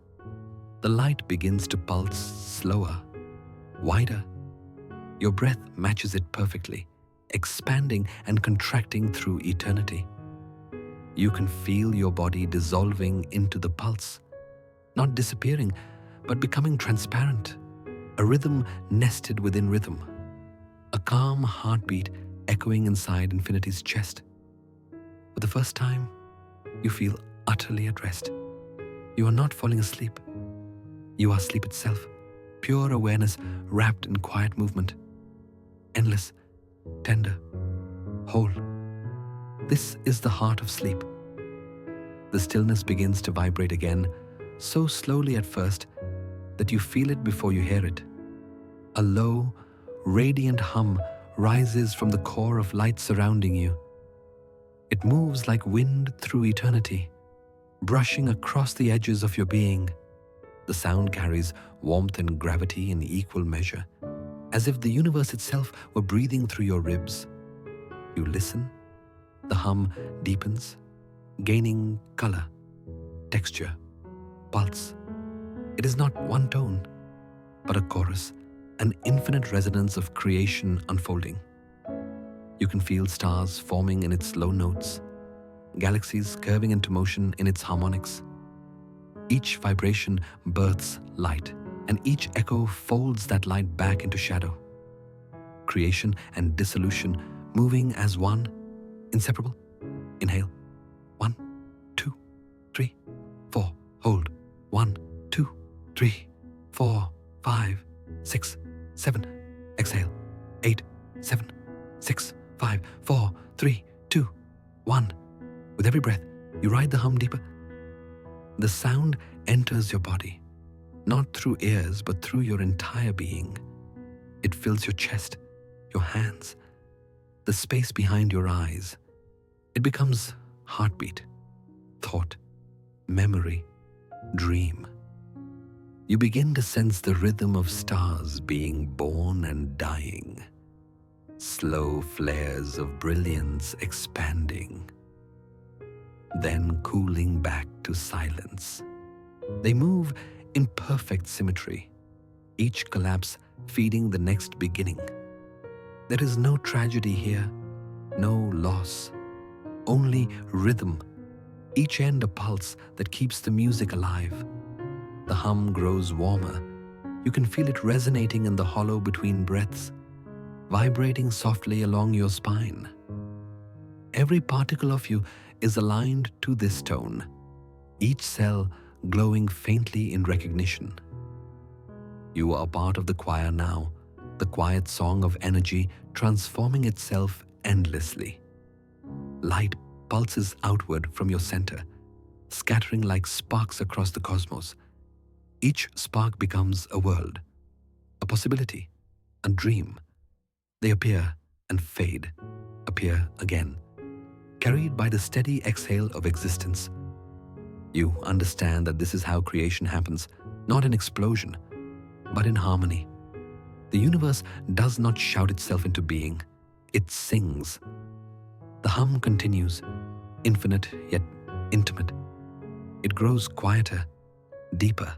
The light begins to pulse slower, wider. Your breath matches it perfectly, expanding and contracting through eternity. You can feel your body dissolving into the pulse, not disappearing, but becoming transparent, a rhythm nested within rhythm, a calm heartbeat echoing inside infinity's chest. For the first time, you feel utterly at rest. You are not falling asleep. You are sleep itself, pure awareness wrapped in quiet movement, endless, tender, whole. This is the heart of sleep. The stillness begins to vibrate again, so slowly at first that you feel it before you hear it. A low, radiant hum rises from the core of light surrounding you. It moves like wind through eternity, brushing across the edges of your being. The sound carries warmth and gravity in equal measure, as if the universe itself were breathing through your ribs. You listen. The hum deepens, gaining color, texture, pulse. It is not one tone, but a chorus, an infinite resonance of creation unfolding. You can feel stars forming in its low notes, galaxies curving into motion in its harmonics. Each vibration births light, and each echo folds that light back into shadow. Creation and dissolution moving as one, inseparable. Inhale. 1, 2, 3, 4. Hold. 1, 2, 3, 4, 5, 6, 7. Exhale. 8, 7, 6, 5, 4, 3, 2, 1. With every breath, you ride the hum deeper. The sound enters your body, not through ears, but through your entire being. It fills your chest, your hands, the space behind your eyes. It becomes heartbeat, thought, memory, dream. You begin to sense the rhythm of stars being born and dying, slow flares of brilliance expanding, then cooling back to silence. They move in perfect symmetry, each collapse feeding the next beginning. There is no tragedy here, no loss, only rhythm, each end a pulse that keeps the music alive. The hum grows warmer. You can feel it resonating in the hollow between breaths, vibrating softly along your spine. Every particle of you is aligned to this tone, each cell glowing faintly in recognition. You are part of the choir now, the quiet song of energy transforming itself endlessly. Light pulses outward from your center, scattering like sparks across the cosmos. Each spark becomes a world, a possibility, a dream. They appear and fade, appear again, carried by the steady exhale of existence. You understand that this is how creation happens, not in explosion, but in harmony. The universe does not shout itself into being, it sings. The hum continues, infinite yet intimate. It grows quieter, deeper,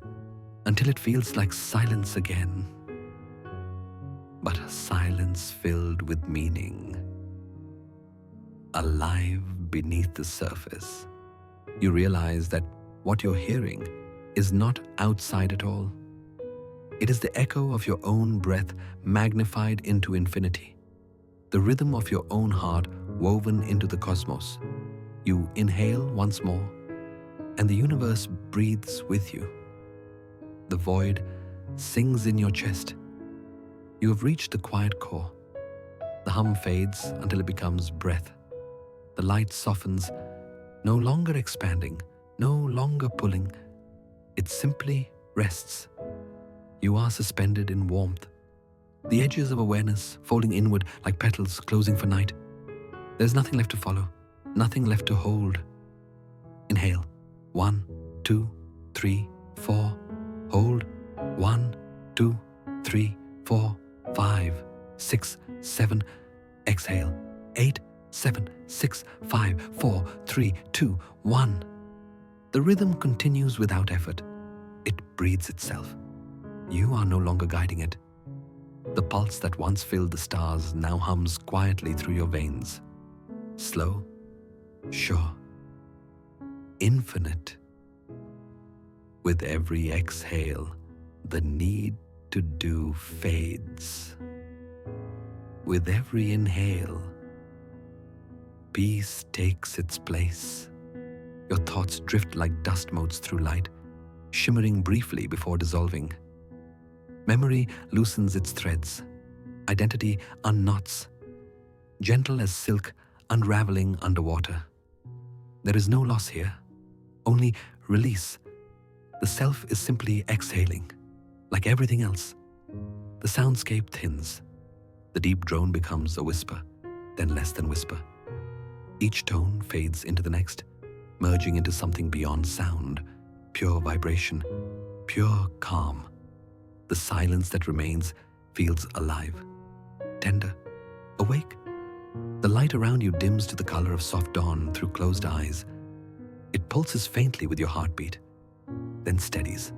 until it feels like silence again. But a silence filled with meaning, alive beneath the surface. You realize that what you're hearing is not outside at all. It is the echo of your own breath magnified into infinity, the rhythm of your own heart woven into the cosmos. You inhale once more, and the universe breathes with you. The void sings in your chest. You have reached the quiet core. The hum fades until it becomes breath. The light softens, no longer expanding, no longer pulling. It simply rests. You are suspended in warmth, the edges of awareness folding inward like petals closing for night. There's nothing left to follow, nothing left to hold. Inhale. 1, 2, 3, 4. Hold. 1, 2, 3, 4, 5, 6, 7. Exhale. 8, 7, 6, 5, 4, 3, 2, 1. The rhythm continues without effort. It breathes itself. You are no longer guiding it. The pulse that once filled the stars now hums quietly through your veins. Slow, sure, infinite. With every exhale, the need to do fades. With every inhale, peace takes its place. Your thoughts drift like dust motes through light, shimmering briefly before dissolving. Memory loosens its threads. Identity unknots, gentle as silk unraveling underwater. There is no loss here, only release. The self is simply exhaling, like everything else. The soundscape thins. The deep drone becomes a whisper, then less than whisper. Each tone fades into the next, merging into something beyond sound, pure vibration, pure calm. The silence that remains feels alive, tender, awake. The light around you dims to the color of soft dawn through closed eyes. It pulses faintly with your heartbeat, then steadies,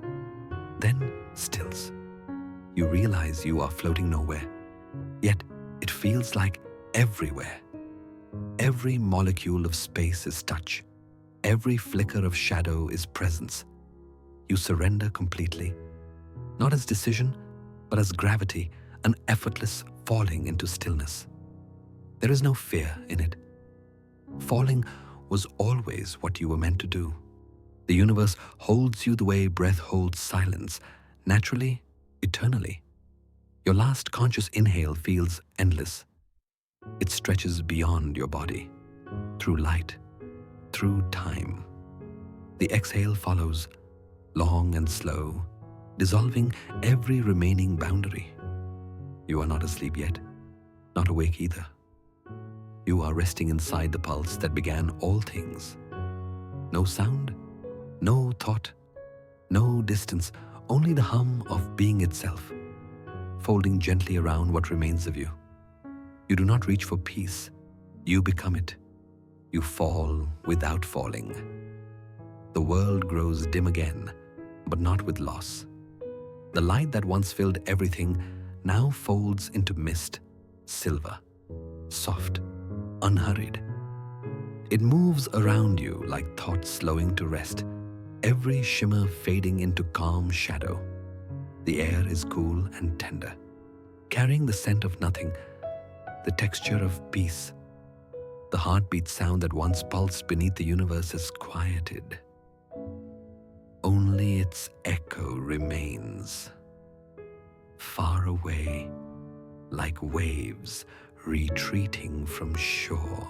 then stills. You realize you are floating nowhere, yet it feels like everywhere. Every molecule of space is touch. Every flicker of shadow is presence. You surrender completely, not as decision, but as gravity, an effortless falling into stillness. There is no fear in it. Falling was always what you were meant to do. The universe holds you the way breath holds silence, naturally, eternally. Your last conscious inhale feels endless. It stretches beyond your body, through light, through time. The exhale follows, long and slow, dissolving every remaining boundary. You are not asleep yet, not awake either. You are resting inside the pulse that began all things. No sound, no thought, no distance, only the hum of being itself, folding gently around what remains of you. You do not reach for peace, you become it. You fall without falling. The world grows dim again, but not with loss. The light that once filled everything now folds into mist, silver, soft, unhurried. It moves around you like thought slowing to rest, every shimmer fading into calm shadow. The air is cool and tender, carrying the scent of nothing, the texture of peace. The heartbeat sound that once pulsed beneath the universe is quieted. Only its echo remains, far away, like waves retreating from shore.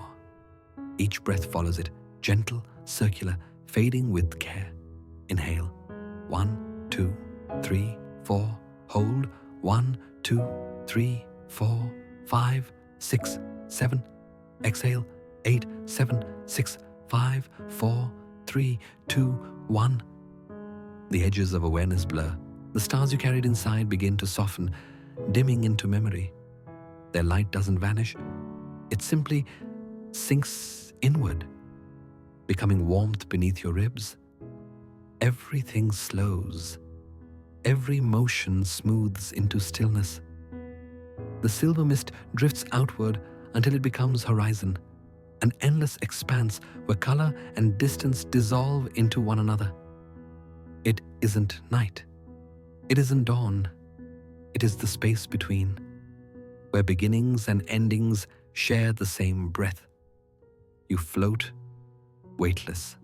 Each breath follows it, gentle, circular, fading with care. Inhale, 1, 2, 3, 4, hold, 1, 2, 3, 4, 5, 6, 7, exhale, 8, 7, 6, 5, 4, 3, 2, 1. The edges of awareness blur. The stars you carried inside begin to soften, dimming into memory. Their light doesn't vanish. It simply sinks inward, becoming warmth beneath your ribs. Everything slows. Every motion smooths into stillness. The silver mist drifts outward until it becomes horizon, an endless expanse where color and distance dissolve into one another. It isn't night. It isn't dawn. It is the space between, where beginnings and endings share the same breath. You float, weightless.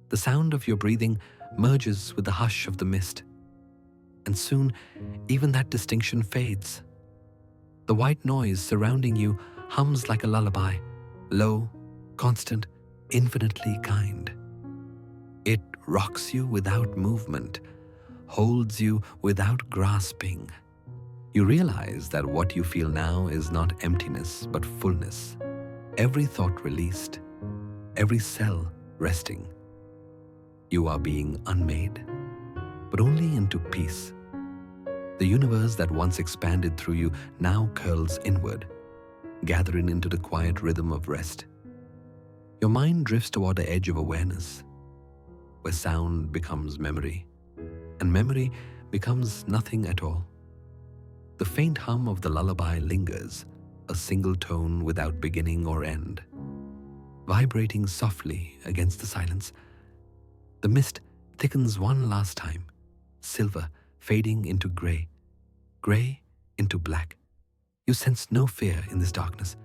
The sound of your breathing merges with the hush of the mist, and soon even that distinction fades. The white noise surrounding you hums like a lullaby, low, constant, infinitely kind. It rocks you without movement, holds you without grasping. You realize that what you feel now is not emptiness but fullness. Every thought released, every cell resting. You are being unmade, but only into peace. The universe that once expanded through you now curls inward, gathering into the quiet rhythm of rest. Your mind drifts toward the edge of awareness, where sound becomes memory, and memory becomes nothing at all. The faint hum of the lullaby lingers, a single tone without beginning or end, vibrating softly against the silence. The mist thickens one last time, silver fading into gray, gray into black. You sense no fear in this darkness.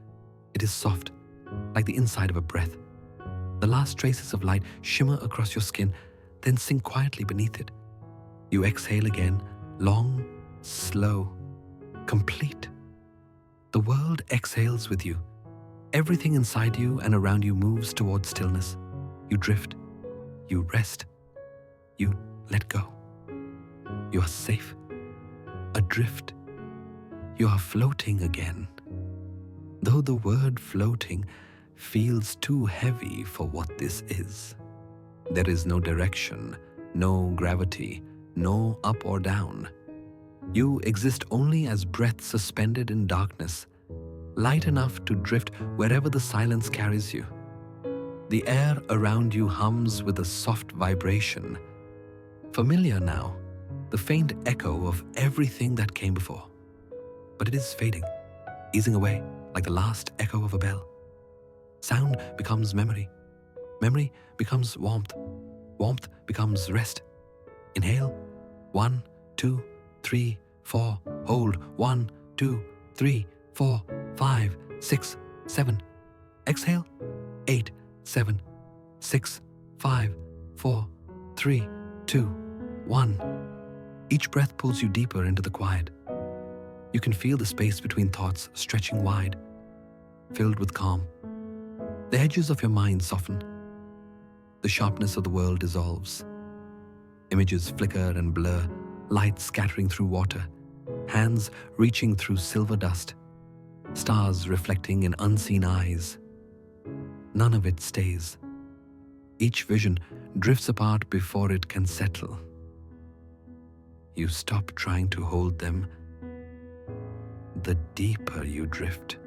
It is soft, like the inside of a breath. The last traces of light shimmer across your skin, then sink quietly beneath it. You exhale again, long, slow, complete. The world exhales with you. Everything inside you and around you moves toward stillness. You drift. You rest. You let go. You are safe. Adrift. You are floating again. Though the word floating feels too heavy for what this is. There is no direction, no gravity, no up or down. You exist only as breath suspended in darkness, light enough to drift wherever the silence carries you. The air around you hums with a soft vibration, familiar now, the faint echo of everything that came before. But it is fading, easing away like the last echo of a bell. Sound becomes memory. Memory becomes warmth. Warmth becomes rest. Inhale, 1, 2, 3, 4. Hold, 1, 2, 3, 4, 5, 6, 7. Exhale, 8, 7, 6, 5, 4, 3, 2, 1. Each breath pulls you deeper into the quiet. You can feel the space between thoughts stretching wide, filled with calm. The edges of your mind soften. The sharpness of the world dissolves. Images flicker and blur, light scattering through water, hands reaching through silver dust, stars reflecting in unseen eyes. None of it stays. Each vision drifts apart before it can settle. You stop trying to hold them. The deeper you drift,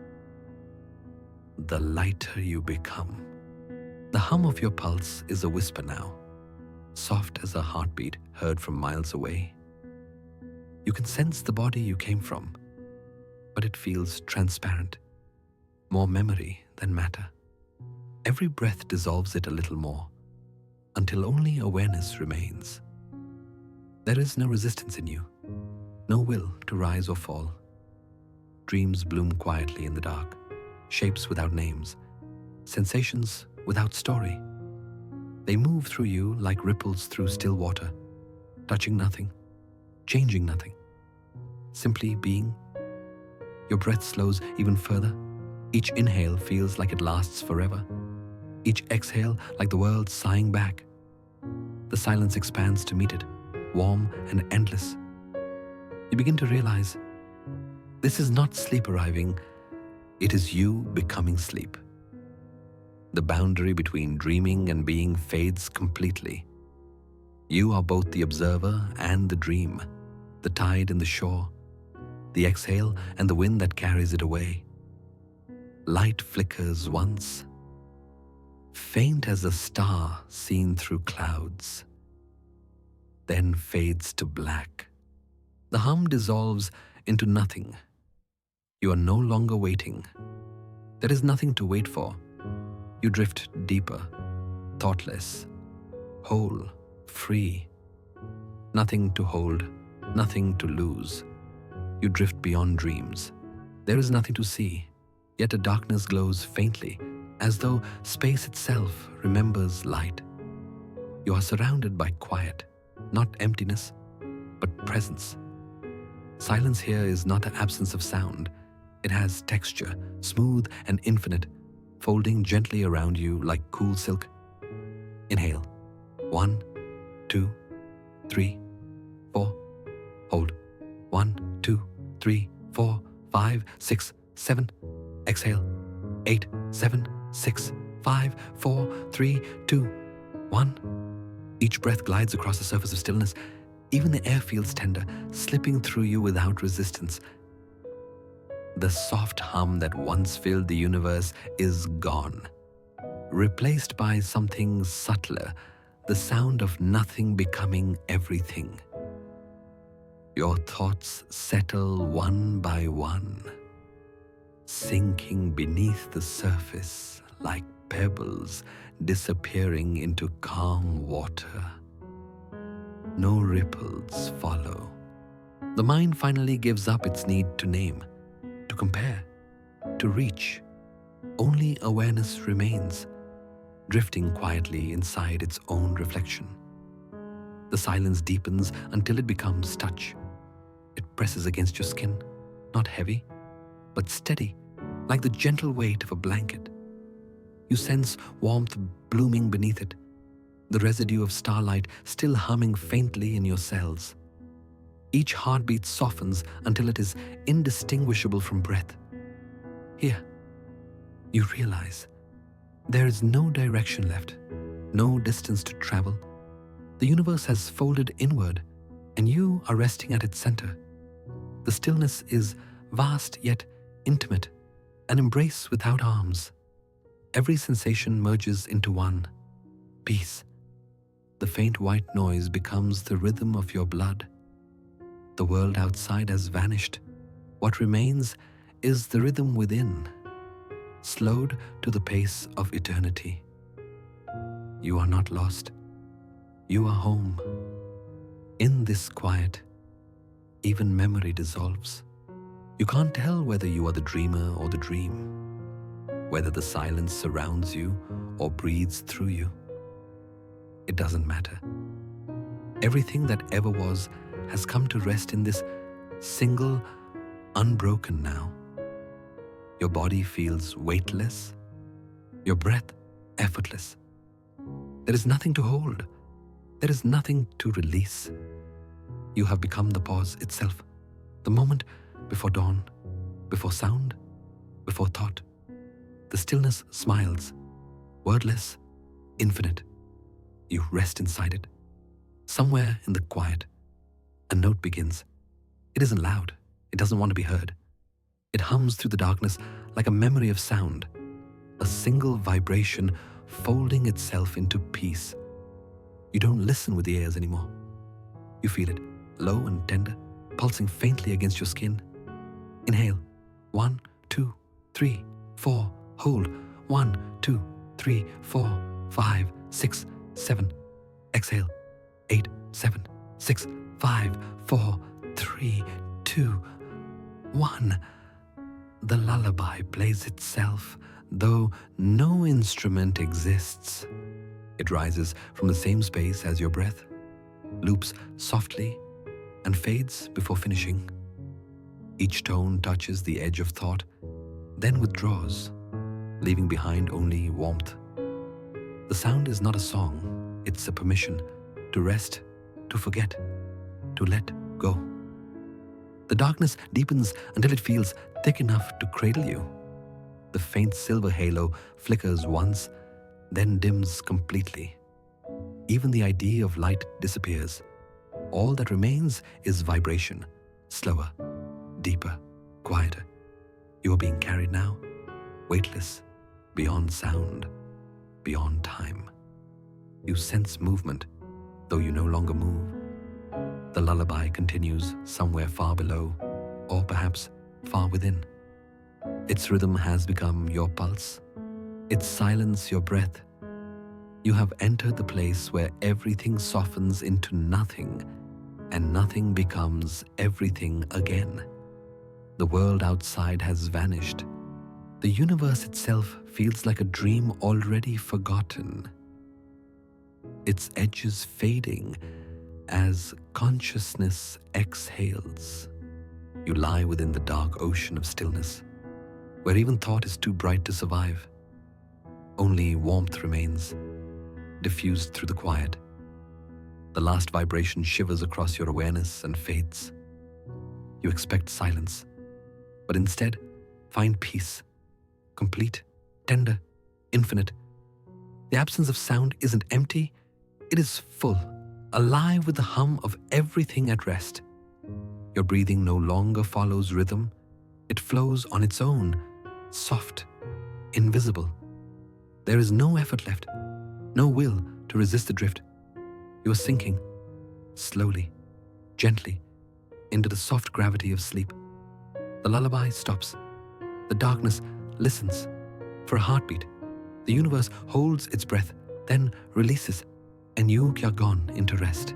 the lighter you become. The hum of your pulse is a whisper now, soft as a heartbeat heard from miles away. You can sense the body you came from, but it feels transparent, more memory than matter. Every breath dissolves it a little more, until only awareness remains. There is no resistance in you, no will to rise or fall. Dreams bloom quietly in the dark, shapes without names, sensations without story. They move through you like ripples through still water, touching nothing, changing nothing, simply being. Your breath slows even further. Each inhale feels like it lasts forever. Each exhale like the world sighing back. The silence expands to meet it, warm and endless. You begin to realize this is not sleep arriving, it is you becoming sleep. The boundary between dreaming and being fades completely. You are both the observer and the dream, the tide and the shore, the exhale and the wind that carries it away. Light flickers once, faint as a star seen through clouds, then fades to black. The hum dissolves into nothing. You are no longer waiting. There is nothing to wait for. You drift deeper, thoughtless, whole, free. Nothing to hold, nothing to lose. You drift beyond dreams. There is nothing to see, yet a darkness glows faintly, as though space itself remembers light. You are surrounded by quiet, not emptiness, but presence. Silence here is not an absence of sound. It has texture, smooth and infinite, folding gently around you like cool silk. Inhale. 1, 2, 3, 4. Hold. 1, 2, 3, 4, 5, 6, 7. Exhale. 8, 7, 6, 5, 4, 3, 2, 1. Each breath glides across the surface of stillness. Even the air feels tender, slipping through you without resistance. The soft hum that once filled the universe is gone, replaced by something subtler, the sound of nothing becoming everything. Your thoughts settle one by one, sinking beneath the surface like pebbles disappearing into calm water. No ripples follow. The mind finally gives up its need to name, to compare, to reach. Only awareness remains, drifting quietly inside its own reflection. The silence deepens until it becomes touch. It presses against your skin, not heavy, but steady, like the gentle weight of a blanket. You sense warmth blooming beneath it, the residue of starlight still humming faintly in your cells. Each heartbeat softens until it is indistinguishable from breath. Here, you realize there is no direction left, no distance to travel. The universe has folded inward, and you are resting at its center. The stillness is vast yet intimate, an embrace without arms. Every sensation merges into one. Peace. The faint white noise becomes the rhythm of your blood. The world outside has vanished. What remains is the rhythm within, slowed to the pace of eternity. You are not lost. You are home. In this quiet, even memory dissolves. You can't tell whether you are the dreamer or the dream, whether the silence surrounds you or breathes through you. It doesn't matter. Everything that ever was has come to rest in this single, unbroken now. Your body feels weightless, your breath effortless. There is nothing to hold. There is nothing to release. You have become the pause itself, the moment before dawn, before sound, before thought. The stillness smiles, wordless, infinite. You rest inside it. Somewhere in the quiet, a note begins. It isn't loud. It doesn't want to be heard. It hums through the darkness like a memory of sound, a single vibration folding itself into peace. You don't listen with the ears anymore. You feel it, low and tender, pulsing faintly against your skin. Inhale. 1, 2, 3, 4. Hold. 1, 2, 3, 4, 5, 6, 7. Exhale. 8, 7, 6, 5, 4, 3, 2, 1. The lullaby plays itself, though no instrument exists. It rises from the same space as your breath, loops softly, and fades before finishing. Each tone touches the edge of thought, then withdraws, leaving behind only warmth. The sound is not a song, it's a permission to rest, to forget, to let go. The darkness deepens until it feels thick enough to cradle you. The faint silver halo flickers once, then dims completely. Even the idea of light disappears. All that remains is vibration, slower, deeper, quieter. You are being carried now, weightless, beyond sound, beyond time. You sense movement, though you no longer move. The lullaby continues somewhere far below, or perhaps far within. Its rhythm has become your pulse, its silence your breath. You have entered the place where everything softens into nothing, and nothing becomes everything again. The world outside has vanished. The universe itself feels like a dream already forgotten. Its edges fading as consciousness exhales. You lie within the dark ocean of stillness, where even thought is too bright to survive. Only warmth remains, diffused through the quiet. The last vibration shivers across your awareness and fades. You expect silence, but instead find peace, complete, tender, infinite. The absence of sound isn't empty, it is full, alive with the hum of everything at rest. Your breathing no longer follows rhythm, it flows on its own, soft, invisible. There is no effort left, no will to resist the drift. You are sinking, slowly, gently, into the soft gravity of sleep. The lullaby stops. The darkness listens for a heartbeat. The universe holds its breath, then releases, and you are gone into rest.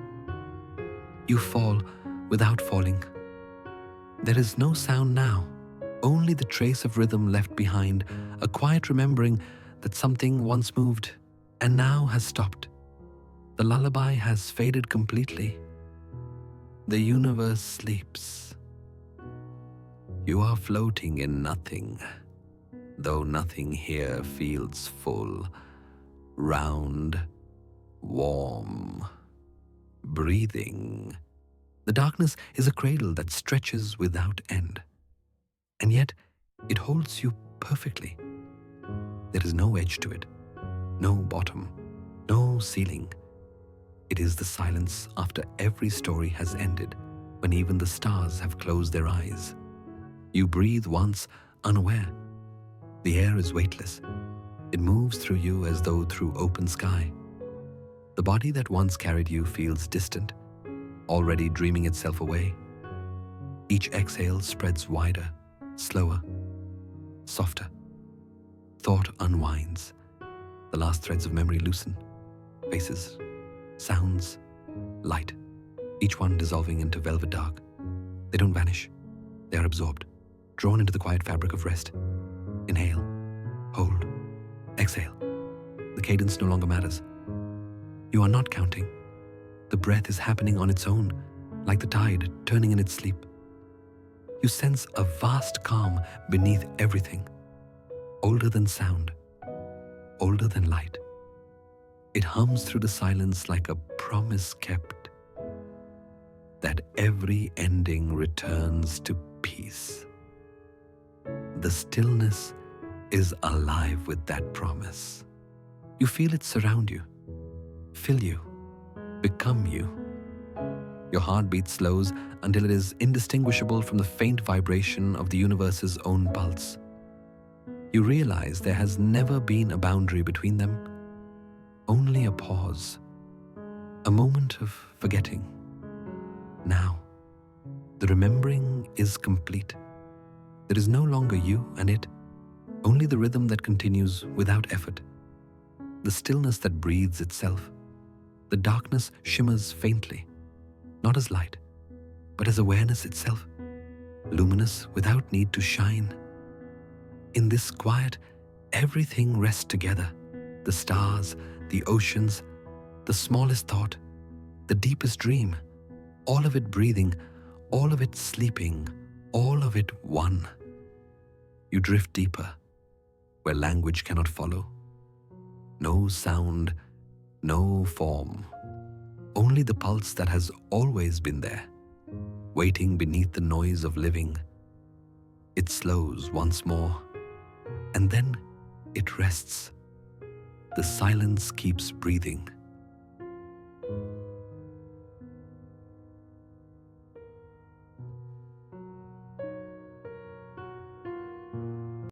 You fall without falling. There is no sound now, only the trace of rhythm left behind, a quiet remembering that something once moved and now has stopped. The lullaby has faded completely. The universe sleeps. You are floating in nothing, though nothing here feels full, round, warm, breathing. The darkness is a cradle that stretches without end, and yet it holds you perfectly. There is no edge to it, no bottom, no ceiling. It is the silence after every story has ended, when even the stars have closed their eyes. You breathe once, unaware. The air is weightless. It moves through you as though through open sky. The body that once carried you feels distant, already dreaming itself away. Each exhale spreads wider, slower, softer. Thought unwinds. The last threads of memory loosen. Faces, sounds, light, each one dissolving into velvet dark. They don't vanish. They are absorbed, drawn into the quiet fabric of rest. Inhale, hold, exhale. The cadence no longer matters. You are not counting. The breath is happening on its own, like the tide turning in its sleep. You sense a vast calm beneath everything, older than sound, older than light. It hums through the silence like a promise kept, that every ending returns to peace. The stillness is alive with that promise. You feel it surround you, fill you, become you. Your heartbeat slows until it is indistinguishable from the faint vibration of the universe's own pulse. You realize there has never been a boundary between them, only a pause, a moment of forgetting. Now, the remembering is complete. There is no longer you and it, only the rhythm that continues without effort, the stillness that breathes itself. The darkness shimmers faintly, not as light, but as awareness itself, luminous without need to shine. In this quiet, everything rests together, the stars, the oceans, the smallest thought, the deepest dream, all of it breathing, all of it sleeping, all of it one. You drift deeper, where language cannot follow. No sound, no form, only the pulse that has always been there, waiting beneath the noise of living. It slows once more, and then it rests. The silence keeps breathing,